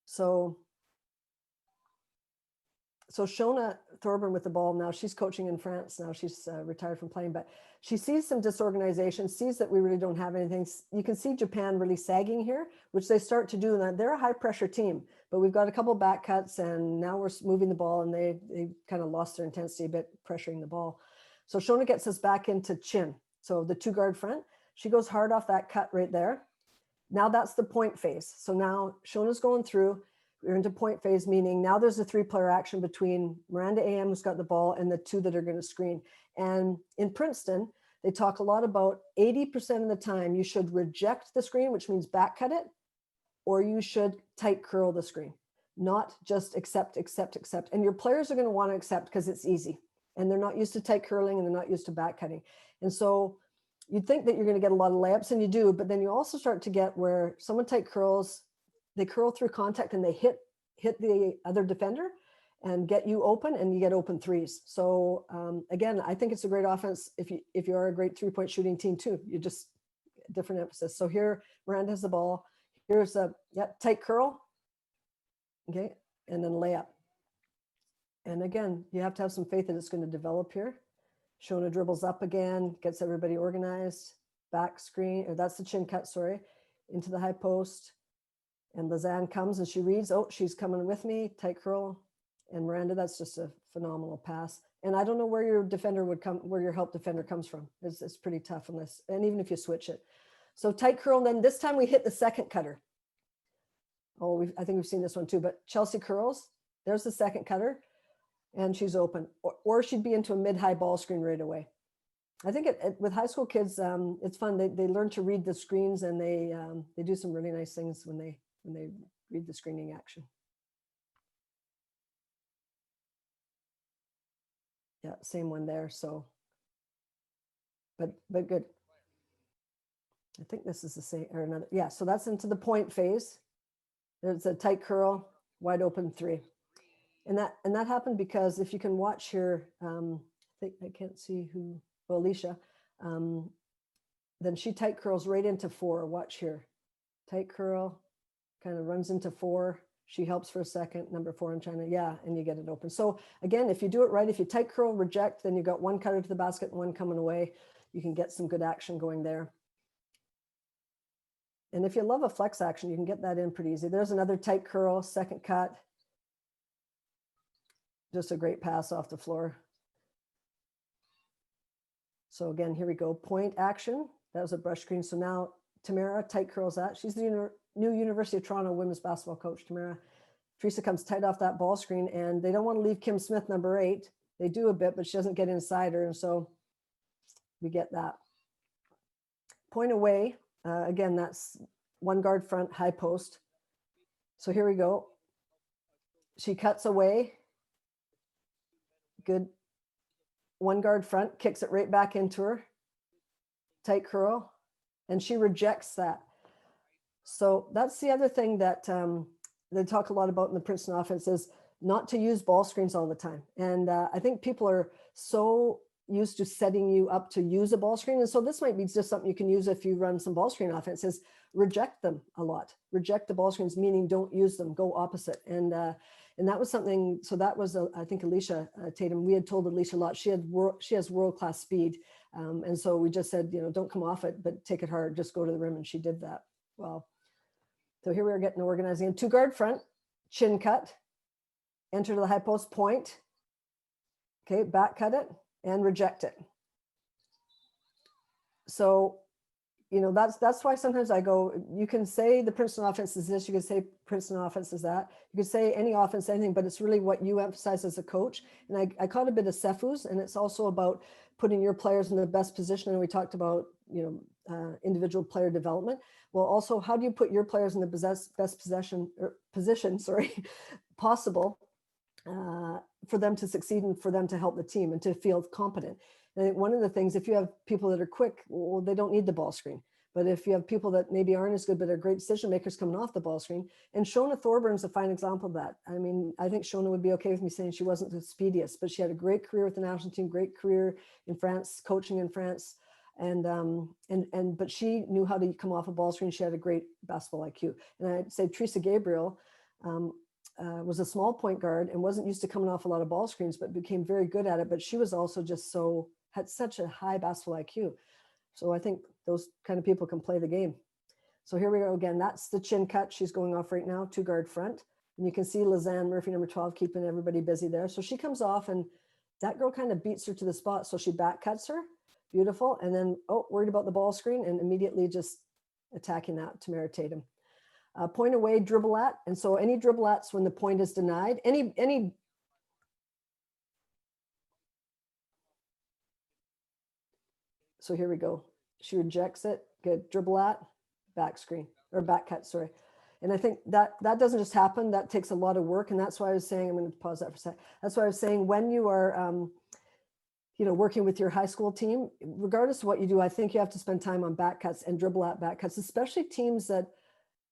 So Shona Thorburn with the ball now, she's coaching in France now. She's retired from playing, but she sees some disorganization, sees that we really don't have anything. You can see Japan really sagging here, which they start to do. And they're a high pressure team, but we've got a couple back cuts, and now we're moving the ball, and they kind of lost their intensity a bit, pressuring the ball. So Shona gets us back into Chin. So the 2-guard front. She goes hard off that cut right there. Now that's the point phase. So now Shona's going through. We're into point phase, meaning now there's a 3-player action between Miranda AM, who's got the ball, and the 2 that are going to screen. And in Princeton, they talk a lot about 80% of the time you should reject the screen, which means back cut it, or you should tight curl the screen, not just accept. And your players are going to want to accept because it's easy. And they're not used to tight curling, and they're not used to back cutting. And so you'd think that you're going to get a lot of layups, and you do, but then you also start to get where someone tight curls, they curl through contact, and they hit the other defender and get you open, and you get open threes. So again, I think it's a great offense if you are a great 3-point shooting team too. You just different emphasis. So here Miranda has the ball. Here's a tight curl, okay, and then layup. And again, you have to have some faith that it's going to develop here. Shona dribbles up again, gets everybody organized, back screen, or that's the chin cut, sorry, into the high post. And Lizanne comes and she reads, oh, she's coming with me, tight curl. And Miranda, that's just a phenomenal pass. And I don't know where your defender would come, where your help defender comes from. It's pretty tough on this, and even if you switch it. So tight curl, and then this time we hit the second cutter. Oh, I think we've seen this one too, but Chelsea curls, there's the second cutter. And she's open, or she'd be into a mid-high ball screen right away. I think with high school kids, it's fun. They learn to read the screens, and they do some really nice things when they read the screening action. Yeah, same one there. So, but good. I think this is the same or another. Yeah, so that's into the point phase. There's a tight curl, wide open 3. And that happened because if you can watch here, I can't see who, well, Alicia, then she tight curls right into 4. Watch here, tight curl, kind of runs into 4. She helps for a second, number 4 in China, yeah, and you get it open. So again, if you do it right, if you tight curl, reject, then you've got 1 cutter to the basket and 1 coming away. You can get some good action going there. And if you love a flex action, you can get that in pretty easy. There's another tight curl, second cut. Just a great pass off the floor. So again, here we go. Point action. That was a brush screen. So now Tamara tight curls that. She's the new University of Toronto women's basketball coach, Tamara. Teresa comes tight off that ball screen, and they don't want to leave Kim Smith, number 8. They do a bit, but she doesn't get inside her. And so we get that. Point away. Again, that's 1 guard front, high post. So here we go. She cuts away. Good. 1 guard front, kicks it right back into her. Tight curl. And she rejects that. So that's the other thing that they talk a lot about in the Princeton offense is not to use ball screens all the time. And I think people are so used to setting you up to use a ball screen. And so this might be just something you can use if you run some ball screen offense, is reject them a lot. Reject the ball screens, meaning don't use them, go opposite. And that was something, so that was, I think, Alicia Tatum, we had told Alicia a lot. She has world-class speed. And so we just said, don't come off it, but take it hard, just go to the rim. And she did that well. So here we are getting organizing a 2-guard front, chin cut, enter to the high post, point. Okay, back cut it and reject it. So, that's why sometimes I go, you can say the Princeton offense is this, you can say Princeton offense is that, you can say any offense, anything, but it's really what you emphasize as a coach. And I caught a bit of CEFUs, and it's also about putting your players in the best position. And we talked about, individual player development. Well, also, how do you put your players in the best position possible for them to succeed and for them to help the team and to feel competent? And I think one of the things, if you have people that are quick, well, they don't need the ball screen. But if you have people that maybe aren't as good, but are great decision makers coming off the ball screen, and Shona Thorburn a fine example of that. I mean, I think Shona would be okay with me saying she wasn't the speediest, but she had a great career with the national team, great career in France, coaching in France. But she knew how to come off a ball screen. She had a great basketball IQ. And I'd say Teresa Gabriel was a small point guard and wasn't used to coming off a lot of ball screens, but became very good at it. But she was also just had such a high basketball IQ. So I think those kind of people can play the game. So here we go again. That's the chin cut. She's going off right now, 2-guard front. And you can see Lizanne Murphy, number 12, keeping everybody busy there. So she comes off and that girl kind of beats her to the spot. So she back cuts her. Beautiful. And then, worried about the ball screen and immediately just attacking that, Tamara Tatum. Point away, dribble at. And so any dribble ats when the point is denied, any so here we go. She rejects it. Good. Dribble at, back screen or back cut, sorry. And I think that doesn't just happen. That takes a lot of work. And that's why I was saying, I'm going to pause that for a second. That's why I was saying when you are, working with your high school team, regardless of what you do, I think you have to spend time on back cuts and dribble at back cuts, especially teams that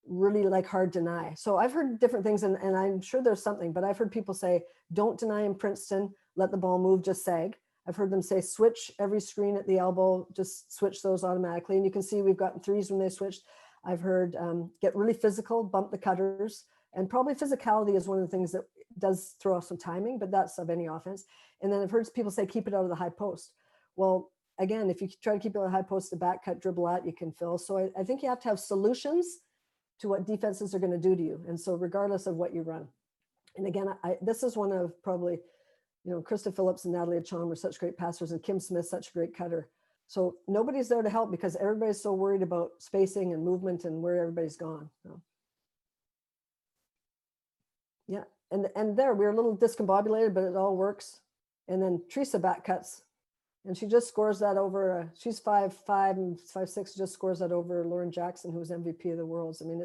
really like hard deny. So I've heard different things, and I'm sure there's something, but I've heard people say, don't deny in Princeton, let the ball move, just sag. I've heard them say, switch every screen at the elbow, just switch those automatically. And you can see we've gotten threes when they switched. I've heard get really physical, bump the cutters, and probably physicality is one of the things that does throw off some timing, but that's of any offense. And then I've heard people say, keep it out of the high post. Well, again, if you try to keep it out of the high post, the back cut, dribble at, you can fill. So I think you have to have solutions to what defenses are going to do to you. And so regardless of what you run. And again, this is one of probably, Krista Phillips and Natalie Achon were such great passers, and Kim Smith, such a great cutter. So nobody's there to help because everybody's so worried about spacing and movement and where everybody's gone. So. Yeah, and there, we were a little discombobulated, but it all works. And then Teresa back cuts, and she just scores that over, she's 5'5" and 5'6", just scores that over Lauren Jackson, who was MVP of the Worlds. I mean,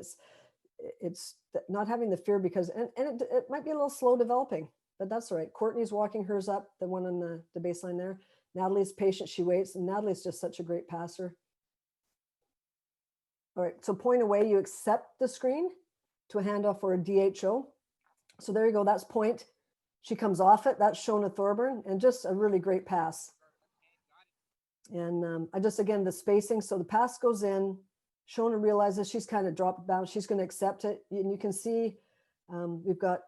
it's not having the fear because, and it might be a little slow developing, but that's all right. Courtney's walking hers up, the one on the baseline there. Natalie's patient, she waits, and Natalie's just such a great passer. All right, so point away, you accept the screen to a handoff or a DHO. So there you go, that's point. She comes off it, that's Shona Thorburn, and just a really great pass. And again, the spacing, so the pass goes in, Shona realizes she's kind of dropped down, she's gonna accept it, and you can see we've got,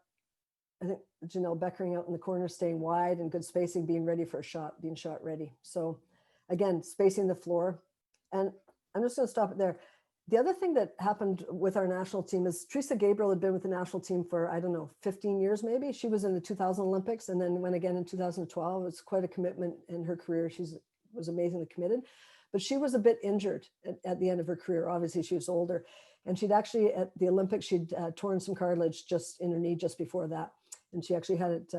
I think, Janelle Beckering out in the corner, staying wide and good spacing, being ready for a shot, being shot ready. So again, spacing the floor. And I'm just gonna stop it there. The other thing that happened with our national team is Teresa Gabriel had been with the national team for, I don't know, 15 years maybe. She was in the 2000 Olympics and then went again in 2012. It's quite a commitment in her career. She was amazingly committed, but she was a bit injured at the end of her career. Obviously, she was older. And she'd actually, at the Olympics, she'd torn some cartilage just in her knee just before that. And she actually had it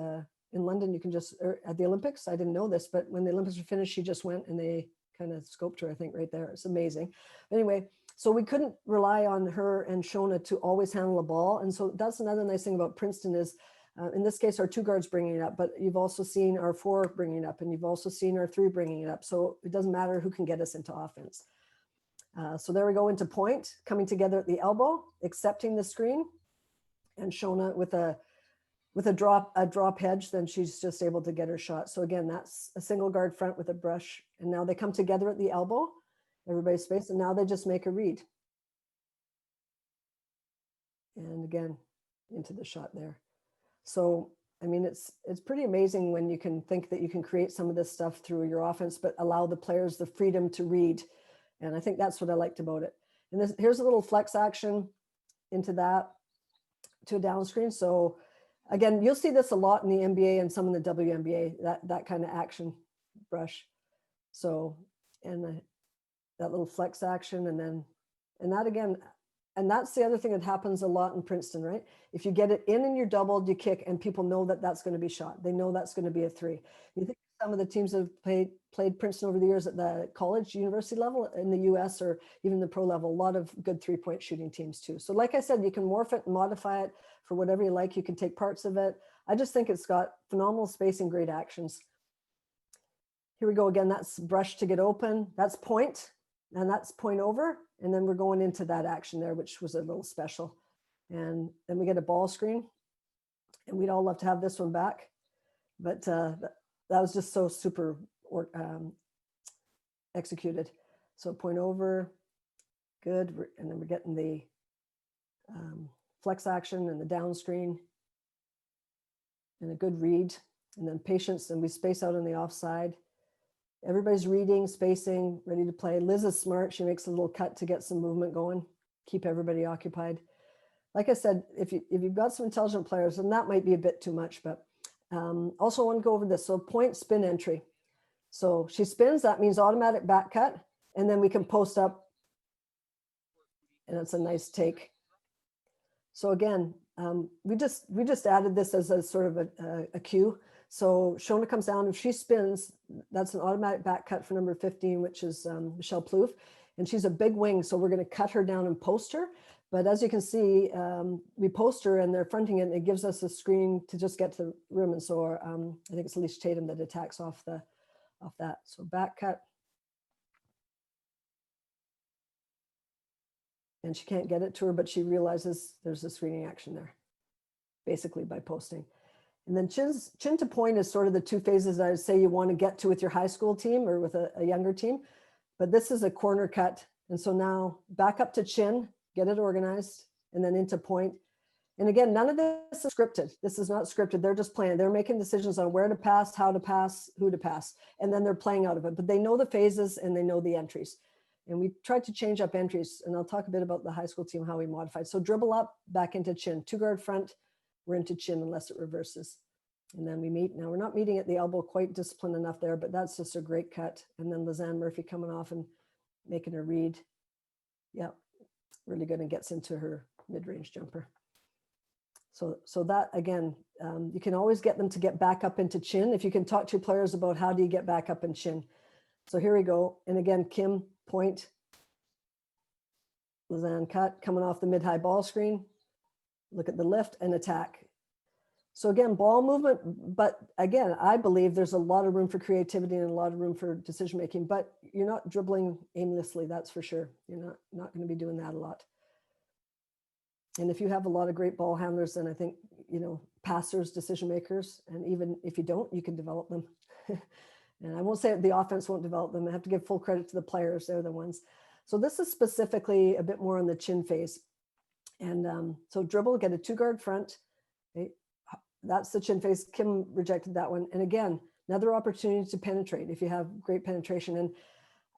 in London. You can just, at the Olympics, I didn't know this, but when the Olympics were finished, she just went and they kind of scoped her, I think, right there. It's amazing. Anyway, so we couldn't rely on her and Shona to always handle the ball. And so that's another nice thing about Princeton is, in this case, our 2 guards bringing it up, but you've also seen our 4 bringing it up, and you've also seen our 3 bringing it up. So it doesn't matter who can get us into offense. So there we go into point, coming together at the elbow, accepting the screen, and Shona with a with a drop hedge, then she's just able to get her shot. So again, that's a single guard front with a brush. And now they come together at the elbow, everybody's spaced, and now they just make a read. And again, into the shot there. So, I mean, it's pretty amazing when you can think that you can create some of this stuff through your offense, but allow the players the freedom to read. And I think that's what I liked about it. And here's a little flex action into that, to a down screen. So again, you'll see this a lot in the NBA and some in the WNBA, that kind of action brush. So, and that little flex action, and that again, and that's the other thing that happens a lot in Princeton, right? If you get it in and you're doubled, you kick, and people know that that's going to be shot. They know that's going to be a three. You think some of the teams that have played Princeton over the years at the college, university level in the US, or even the pro level, a lot of good 3-point shooting teams too. So like I said, you can morph it and modify it for whatever you like. You can take parts of it. I just think it's got phenomenal spacing, great actions. Here we go again. That's brush to get open. That's point, and that's point over. And then we're going into that action there, which was a little special. And then we get a ball screen, and we'd all love to have this one back. But that was just so super executed. So point over, good. And then we're getting the flex action and the down screen and a good read. And then patience, and we space out on the offside. Everybody's reading, spacing, ready to play. Liz is smart. She makes a little cut to get some movement going, keep everybody occupied. Like I said, if you've got some intelligent players, and that might be a bit too much, but also I want to go over this. So point, spin, entry. So she spins, that means automatic back cut, and then we can post up, and it's a nice take. So again, we just added this as a sort of a cue. So Shona comes down, if she spins, that's an automatic back cut for number 15, which is Michelle Plouffe. And she's a big wing, so we're going to cut her down and post her. But as you can see, we post her and they're fronting it, and it gives us a screen to just get to the rim. And so I think it's Alicia Tatum that attacks off that. So back cut. And she can't get it to her, but she realizes there's a screening action there, basically by posting. And then chin to point is sort of the two phases I would say you want to get to with your high school team or with a younger team. But this is a corner cut. And so now back up to chin, get it organized, and then into point. And again, none of this is scripted. This is not scripted. They're just playing. They're making decisions on where to pass, how to pass, who to pass. And then they're playing out of it. But they know the phases and they know the entries. And we tried to change up entries. And I'll talk a bit about the high school team, how we modified. So dribble up, back into chin. 2-guard front, we're into chin unless it reverses. And then we meet. Now we're not meeting at the elbow, quite disciplined enough there, but that's just a great cut. And then Lizanne Murphy coming off and making her read. Yeah, really good, and gets into her mid-range jumper. So that, again, you can always get them to get back up into chin. If you can talk to your players about how do you get back up in chin. So here we go. And again, Kim, point. Lizanne cut, coming off the mid-high ball screen. Look at the lift and attack. So again, ball movement, but again, I believe there's a lot of room for creativity and a lot of room for decision-making, but you're not dribbling aimlessly, that's for sure. You're not going to be doing that a lot. And if you have a lot of great ball handlers, then I think, passers, decision makers, and even if you don't, you can develop them. And I won't say the offense won't develop them. I have to give full credit to the players. They're the ones. So this is specifically a bit more on the chin phase. And so dribble, get a 2-guard front. Okay. That's the chin phase. Kim rejected that one. And again, another opportunity to penetrate if you have great penetration.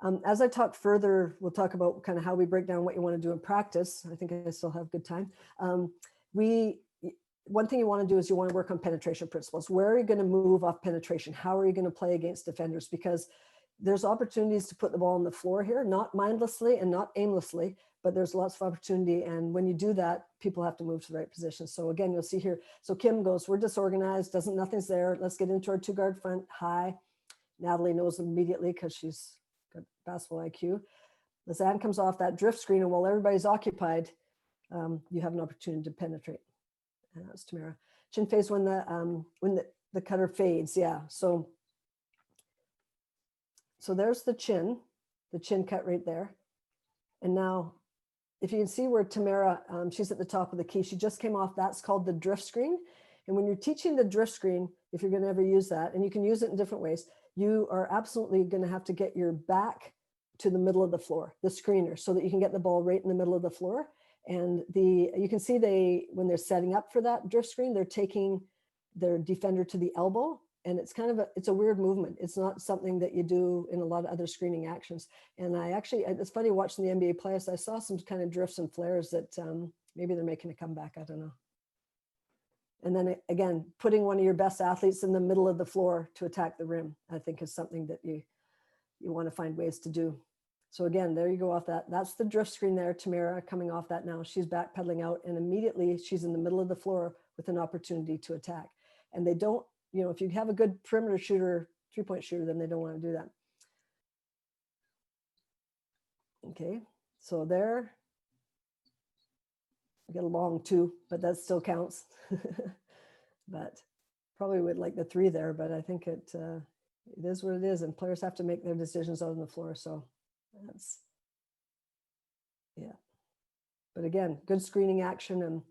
And as I talk further, we'll talk about kind of how we break down what you want to do in practice. I think I still have good time. One thing you want to do is you want to work on penetration principles. Where are you going to move off penetration? How are you going to play against defenders? Because there's opportunities to put the ball on the floor here, not mindlessly and not aimlessly, but there's lots of opportunity. And when you do that, people have to move to the right position. So again, you'll see here. So Kim goes, we're disorganized, nothing's there. Let's get into our 2-guard front, high. Natalie knows immediately because she's got basketball IQ. Lizanne comes off that drift screen, and while everybody's occupied, you have an opportunity to penetrate. And that's Tamara. Chin phase when the cutter fades. Yeah. So there's the chin cut right there. And now if you can see where Tamara, she's at the top of the key, she just came off, that's called the drift screen. And when you're teaching the drift screen, if you're going to ever use that, and you can use it in different ways, you are absolutely going to have to get your back to the middle of the floor, the screener, so that you can get the ball right in the middle of the floor. And you can see when they're setting up for that drift screen, they're taking their defender to the elbow. And it's kind of it's a weird movement. It's not something that you do in a lot of other screening actions. And it's funny watching the NBA players, I saw some kind of drifts and flares that maybe they're making a comeback, I don't know. And then again, putting one of your best athletes in the middle of the floor to attack the rim, I think is something that you want to find ways to do. So again, there you go off that. That's the drift screen there, Tamara coming off that now. She's backpedaling out and immediately she's in the middle of the floor with an opportunity to attack. And they don't, if you have a good perimeter shooter, 3-point shooter, then they don't want to do that. Okay, so there. I get a long 2, but that still counts. But probably would like the 3 there, but I think it is what it is, and players have to make their decisions out on the floor. So that's, yeah. But again, good screening action. And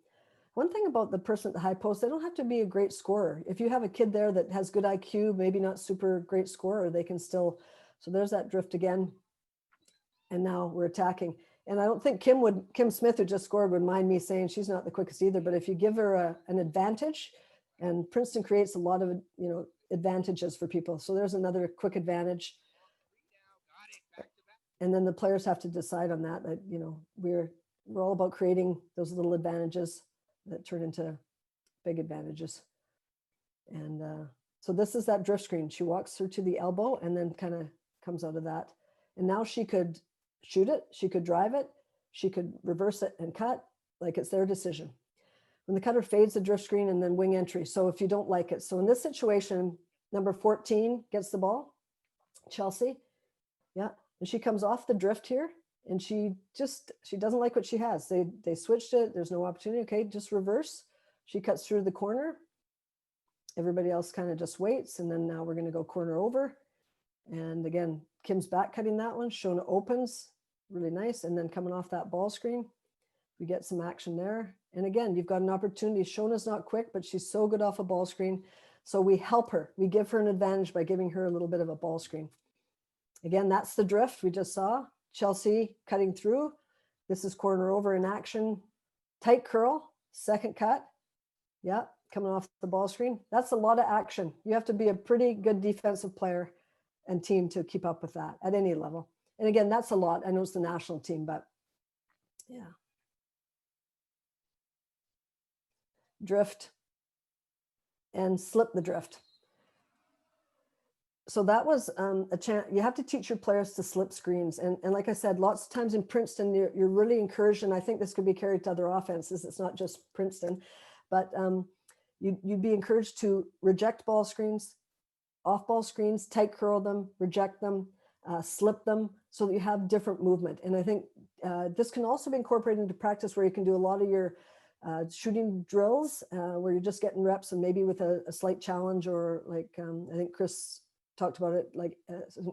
one thing about the person at the high post, they don't have to be a great scorer. If you have a kid there that has good IQ, maybe not super great scorer, they can still, so there's that drift again. And now we're attacking. And I don't think Kim Smith, who just scored, would mind me saying she's not the quickest either, but if you give her an advantage, and Princeton creates a lot of, advantages for people. So there's another quick advantage. And then the players have to decide on that, we're all about creating those little advantages that turn into big advantages. And so this is that drift screen. She walks through to the elbow and then kind of comes out of that. And now she could shoot it, she could drive it, she could reverse it and cut, like it's their decision. When the cutter fades, the drift screen and then wing entry. So if you don't like it. So in this situation, number 14 gets the ball, Chelsea. Yeah, and she comes off the drift here and she doesn't like what she has. They switched it, there's no opportunity. Okay, just reverse. She cuts through the corner. Everybody else kind of just waits. And then now we're gonna go corner over. And again, Kim's back cutting that one. Shona opens, really nice. And then coming off that ball screen, we get some action there. And again, you've got an opportunity. Shona's not quick, but she's so good off a ball screen. So we help her. We give her an advantage by giving her a little bit of a ball screen. Again, that's the drift we just saw. Chelsea cutting through. This is corner over in action. Tight curl, second cut. Yeah, coming off the ball screen. That's a lot of action. You have to be a pretty good defensive player and team to keep up with that at any level. And again, that's a lot. I know it's the national team, but yeah. Drift and slip the drift. So that was a chance. You have to teach your players to slip screens. And like I said, lots of times in Princeton, you're really encouraged, and I think this could be carried to other offenses. It's not just Princeton, but you'd be encouraged to reject ball screens, off ball screens, tight curl them, reject them, slip them, so that you have different movement. And I think this can also be incorporated into practice where you can do a lot of your shooting drills where you're just getting reps and maybe with a slight challenge, or like I think Chris talked about it, like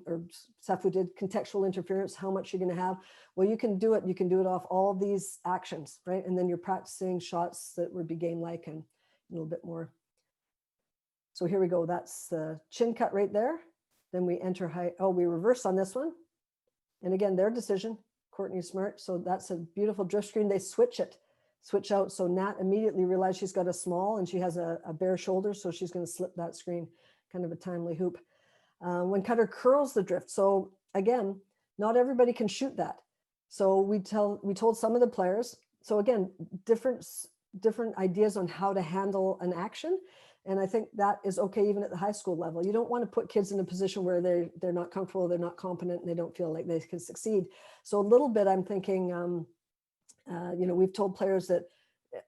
or Safu did, contextual interference, how much you're going to have. Well, you can do it off all of these actions, right? And then you're practicing shots that would be game-like and a little bit more. So here we go. That's the chin cut right there. Then we enter high. Oh, we reverse on this one. And again, their decision, Courtney Smart. So that's a beautiful drift screen. They switch out. So Nat immediately realized she's got a small and she has a bare shoulder. So she's going to slip that screen, kind of a timely hoop. When cutter curls the drift. So again, not everybody can shoot that. So we told some of the players. So again, different ideas on how to handle an action. And I think that is okay even at the high school level. You don't want to put kids in a position where they're not comfortable, they're not competent, and they don't feel like they can succeed. So a little bit, I'm thinking, we've told players that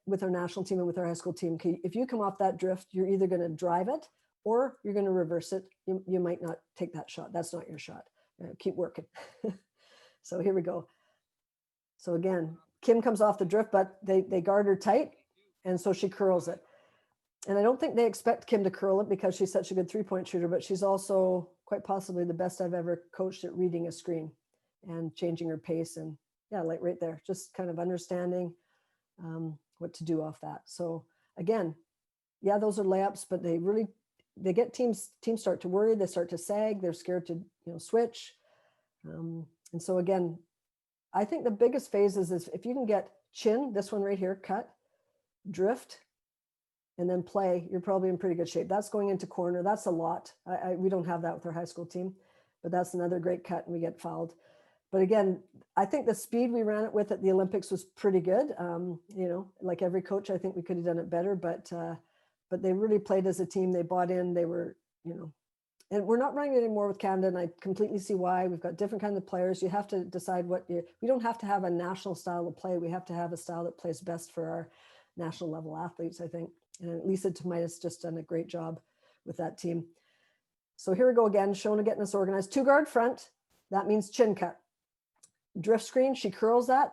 with our national team and with our high school team, if you come off that drift, you're either going to drive it or you're going to reverse it. You might not take that shot. That's not your shot. Keep working. So here we go. So again, Kim comes off the drift, but they guard her tight. And so she curls it. And I don't think they expect Kim to curl it because she's such a good 3-point shooter, but she's also quite possibly the best I've ever coached at reading a screen and changing her pace. And yeah, like right there, just kind of understanding what to do off that. So again, yeah, those are layups, but they get teams start to worry, they start to sag, they're scared to, switch. And so again, I think the biggest phase is if you can get chin, this one right here, cut, drift, and then play, you're probably in pretty good shape. That's going into corner. That's a lot. We don't have that with our high school team, but that's another great cut and we get fouled. But again, I think the speed we ran it with at the Olympics was pretty good. Like every coach, I think we could have done it better, but they really played as a team. They bought in, they were, and we're not running it anymore with Canada, and I completely see why. We've got different kinds of players. You have to decide we don't have to have a national style of play. We have to have a style that plays best for our national level athletes, I think. And Lisa Tomaitis just done a great job with that team. So here we go again, Shona getting us organized. 2-guard front, that means chin cut. Drift screen, she curls that.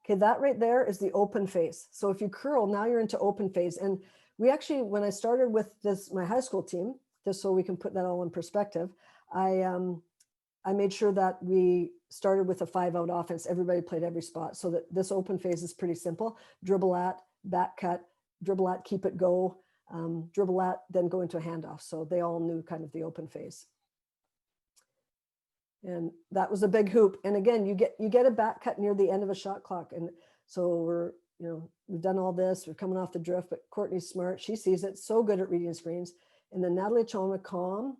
Okay, that right there is the open phase. So if you curl, now you're into open phase. And we actually, when I started with my high school team, just so we can put that all in perspective, I made sure that we started with a 5-out offense. Everybody played every spot, so that this open phase is pretty simple. Dribble at, back cut, dribble at, keep it go, dribble at, then go into a handoff. So they all knew kind of the open phase. And that was a big hoop. And again, you get a back cut near the end of a shot clock. And so we've done all this, we're coming off the drift, but Courtney's smart. She sees it, so good at reading screens. And then Natalie Choma, calm.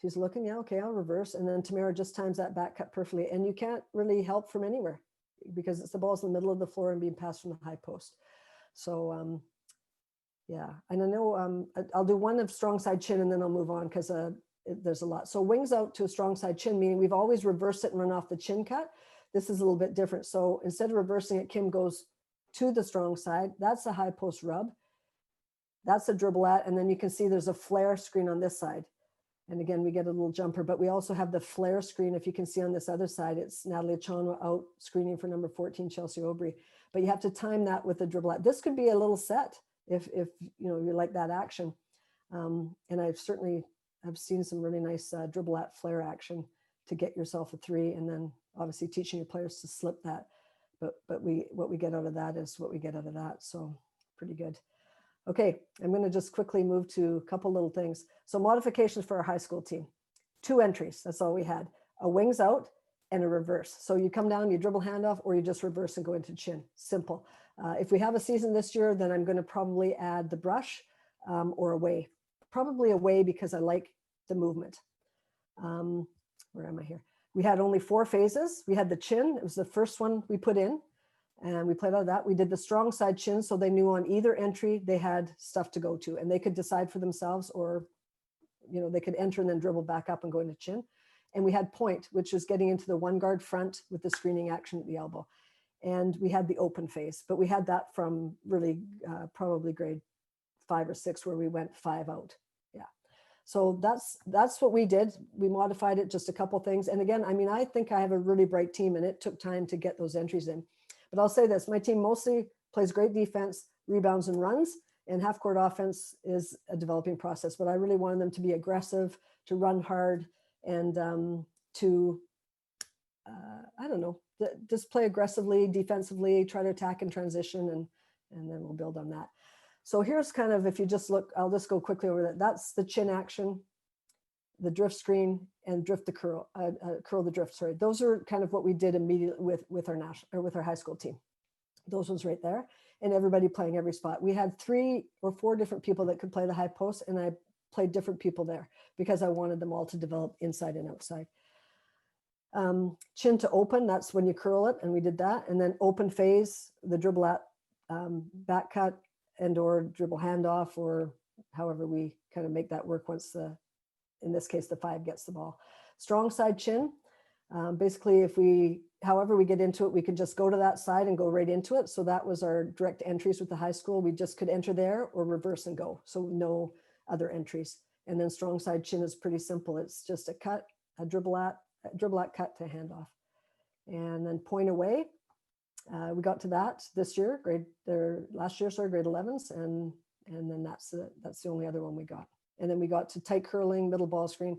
She's looking, yeah, okay, I'll reverse. And then Tamara just times that back cut perfectly. And you can't really help from anywhere because it's the ball's in the middle of the floor and being passed from the high post. So, yeah, and I know I'll do one of strong side chin and then I'll move on because there's a lot. So wings out to a strong side chin, meaning we've always reversed it and run off the chin cut. This is a little bit different. So instead of reversing it, Kim goes to the strong side. That's a high post rub. That's a dribble at, and then you can see there's a flare screen on this side. And again, we get a little jumper, but we also have the flare screen. If you can see on this other side, it's Natalie Chonwa out screening for number 14, Chelsea Aubry. But you have to time that with the dribble at. This could be a little set if you like that action. And I've seen some really nice dribble at flare action to get yourself a 3, and then obviously teaching your players to slip that. But what we get out of that is what we get out of that. So pretty good. Okay, I'm going to just quickly move to a couple little things. So modifications for our high school team. 2 entries, that's all we had. A wings out and a reverse. So you come down, you dribble handoff, or you just reverse and go into chin. Simple. If we have a season this year, then I'm going to probably add the brush or away. Probably away because I like the movement. Where am I here? We had only 4 phases. We had the chin. It was the first one we put in. And we played out of that. We did the strong side chin, so they knew on either entry they had stuff to go to, and they could decide for themselves, or they could enter and then dribble back up and go into chin. And we had point, which is getting into the 1-guard front with the screening action at the elbow. And we had the open phase, but we had that from really probably grade 5 or 6, where we went 5 out. Yeah. So that's what we did. We modified it, just a couple things. And again, I think I have a really bright team, and it took time to get those entries in. But I'll say this, my team mostly plays great defense, rebounds and runs, and half court offense is a developing process. But I really wanted them to be aggressive, to run hard, and to, just play aggressively, defensively, try to attack in transition, and then we'll build on that. So here's kind of, if you just look, I'll just go quickly over that. That's the chin action, the drift screen, and drift the curl, curl the drift, sorry. Those are kind of what we did immediately with our high school team. Those ones right there, and everybody playing every spot. We had 3 or 4 different people that could play the high post, and I played different people there because I wanted them all to develop inside and outside. Chin to open, that's when you curl it, and we did that. And then open phase, the dribble at, back cut, and or dribble handoff, or however we kind of make that work once in this case, the 5 gets the ball. Strong side chin. Basically, however we get into it, we could just go to that side and go right into it. So that was our direct entries with the high school. We just could enter there or reverse and go. So no other entries. And then strong side chin is pretty simple. It's just a cut, a dribble at cut to handoff. And then point away. We got to that this year, last year, grade 11s. And then that's the only other one we got. And then we got to tight curling, middle ball screen.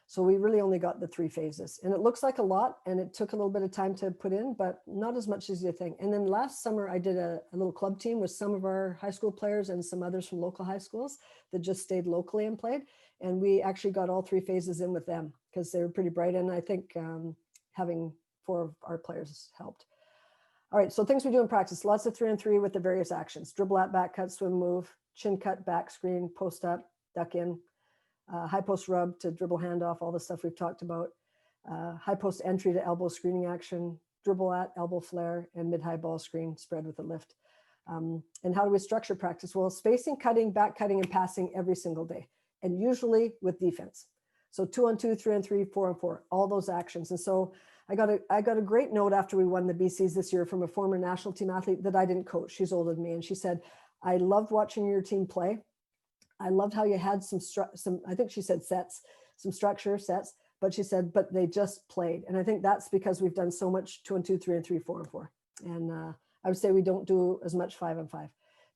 So we really only got the 3 phases, and it looks like a lot, and it took a little bit of time to put in, but not as much as you think. And then last summer, I did a little club team with some of our high school players and some others from local high schools that just stayed locally and played. And we actually got all 3 phases in with them because they were pretty bright. And I think having 4 of our players helped. All right, so things we do in practice, lots of 3-on-3 with the various actions: dribble at, back cut, swim move, chin cut, back screen, post up, duck in, high post rub to dribble handoff, all the stuff we've talked about, high post entry to elbow screening action, dribble at, elbow flare, and mid-high ball screen spread with a lift. And how do we structure practice? Well, spacing, cutting, back cutting, and passing every single day, and usually with defense. So 2-on-2, 3-on-3, 4-on-4, all those actions. And so I got a great note after we won the BCs this year from a former national team athlete that I didn't coach. She's older than me. And she said, I loved watching your team play. I loved how you had some, I think she said sets, some structure sets, but she said, but they just played. And I think that's because we've done so much 2-on-2, 3-on-3, 4-on-4. And I would say we don't do as much 5-on-5.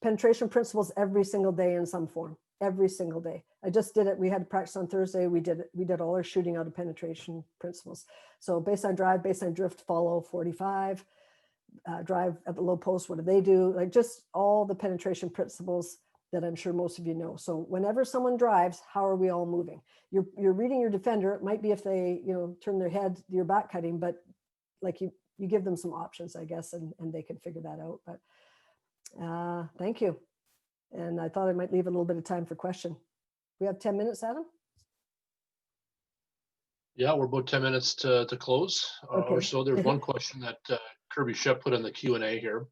Penetration principles every single day in some form, every single day. I just did it. We had to practice on Thursday. We did all our shooting out of penetration principles. So baseline drive, baseline drift, follow 45, drive at the low post. What do they do? Like just all the penetration principles that I'm sure most of you know. So whenever someone drives, how are we all moving? You're reading your defender. It might be if they, turn their head, you're back cutting, but like you give them some options, I guess, and they can figure that out. But thank you. And I thought I might leave a little bit of time for question. We have 10 minutes, Adam? Yeah, we're about 10 minutes to close or so. There's one question that Kirby Shep put in the Q&A here.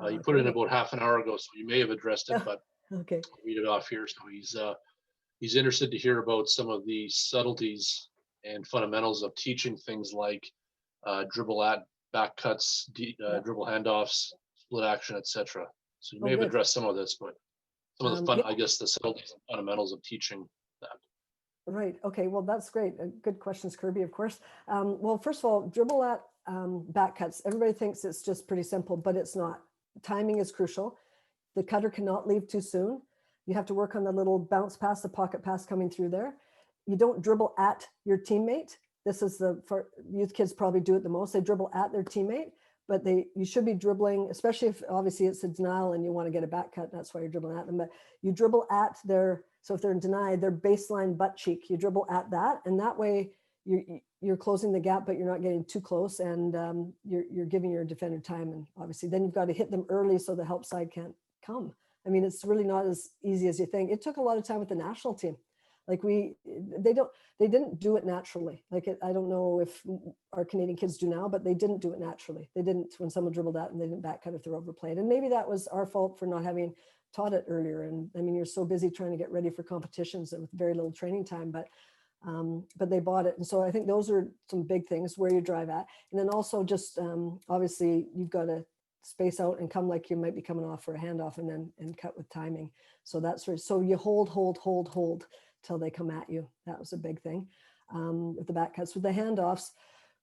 You put it in about half an hour ago, so you may have addressed it, but okay. I'll read it off here. So he's interested to hear about some of the subtleties and fundamentals of teaching things like dribble at, back cuts, dribble handoffs, split action, etc. So you may have addressed some of this, but some of the fun, I guess, the subtleties and fundamentals of teaching that. Right. Okay. Well, that's great. Good questions, Kirby, of course. Well, first of all, dribble at back cuts. Everybody thinks it's just pretty simple, but it's not. Timing is crucial. The cutter cannot leave too soon. You have to work on the little bounce pass, the pocket pass coming through there. You don't dribble at your teammate. This is for youth kids probably do it the most. They dribble at their teammate, but you should be dribbling, especially if obviously it's a denial and you want to get a back cut. That's why you're dribbling at them. But you dribble at so if they're denied, their baseline butt cheek, you dribble at that. And that way you're closing the gap, but you're not getting too close, and you're giving your defender time. And obviously then you've got to hit them early so the help side can't come. I mean, it's really not as easy as you think. It took a lot of time with the national team. Like they didn't do it naturally. I don't know if our Canadian kids do now, but they didn't do it naturally. They didn't, when someone dribbled that, and they didn't back cut if they're overplayed. And maybe that was our fault for not having taught it earlier. And I mean, you're so busy trying to get ready for competitions with very little training time, but they bought it. And so I think those are some big things where you drive at. And then also just obviously you've got to space out and come like you might be coming off for a handoff, and cut with timing. So that's so you hold till they come at you. That was a big thing. With the back cuts, with the handoffs,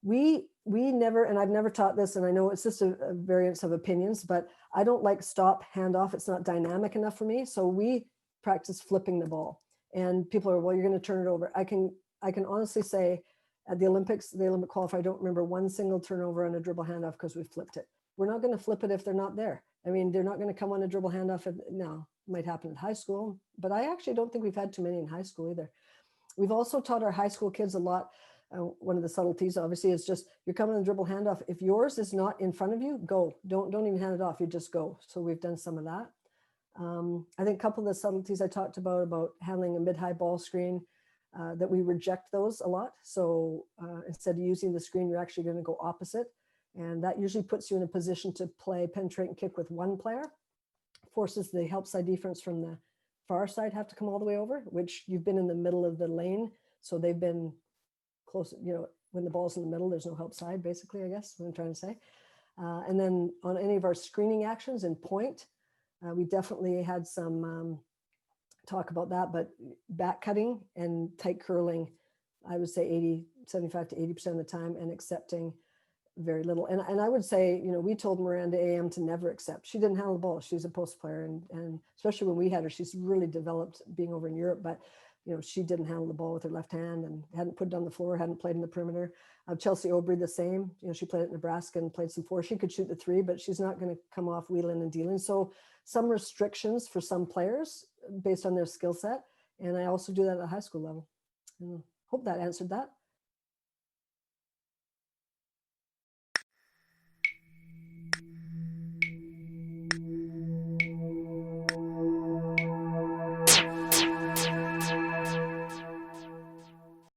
we never, and I've never taught this, and I know it's just a variance of opinions, but I don't like stop handoff. It's not dynamic enough for me. So we practice flipping the ball, and people are, well, you're going to turn it over. I can honestly say at the Olympics, the Olympic qualifier, I don't remember one single turnover on a dribble handoff because we flipped it. We're not going to flip it if they're not there. I mean, they're not going to come on a dribble handoff. No, it might happen in high school, but I actually don't think we've had too many in high school either. We've also taught our high school kids a lot. One of the subtleties, obviously, is just you're coming on a dribble handoff. If yours is not in front of you, go. Don't even hand it off. You just go. So we've done some of that. I think a couple of the subtleties I talked about handling a mid-high ball screen, that we reject those a lot. So instead of using the screen, you're actually going to go opposite. And that usually puts you in a position to play penetrate and kick with one player, forces the help side defense from the far side have to come all the way over, which you've been in the middle of the lane. So they've been close, when the ball's in the middle, there's no help side, basically, I guess what I'm trying to say. And then on any of our screening actions in point, we definitely had some talk about that, but back cutting and tight curling, I would say 75 to 80% of the time, and accepting very little. And I would say, we told Miranda AM to never accept. She didn't handle the ball. She's a post player. And especially when we had her, she's really developed being over in Europe. But, she didn't handle the ball with her left hand and hadn't put it on the floor, hadn't played in the perimeter. Chelsea Aubry, the same. She played at Nebraska and played some four. She could shoot the three, but she's not going to come off wheeling and dealing. So some restrictions for some players based on their skill set. And I also do that at the high school level. And hope that answered that.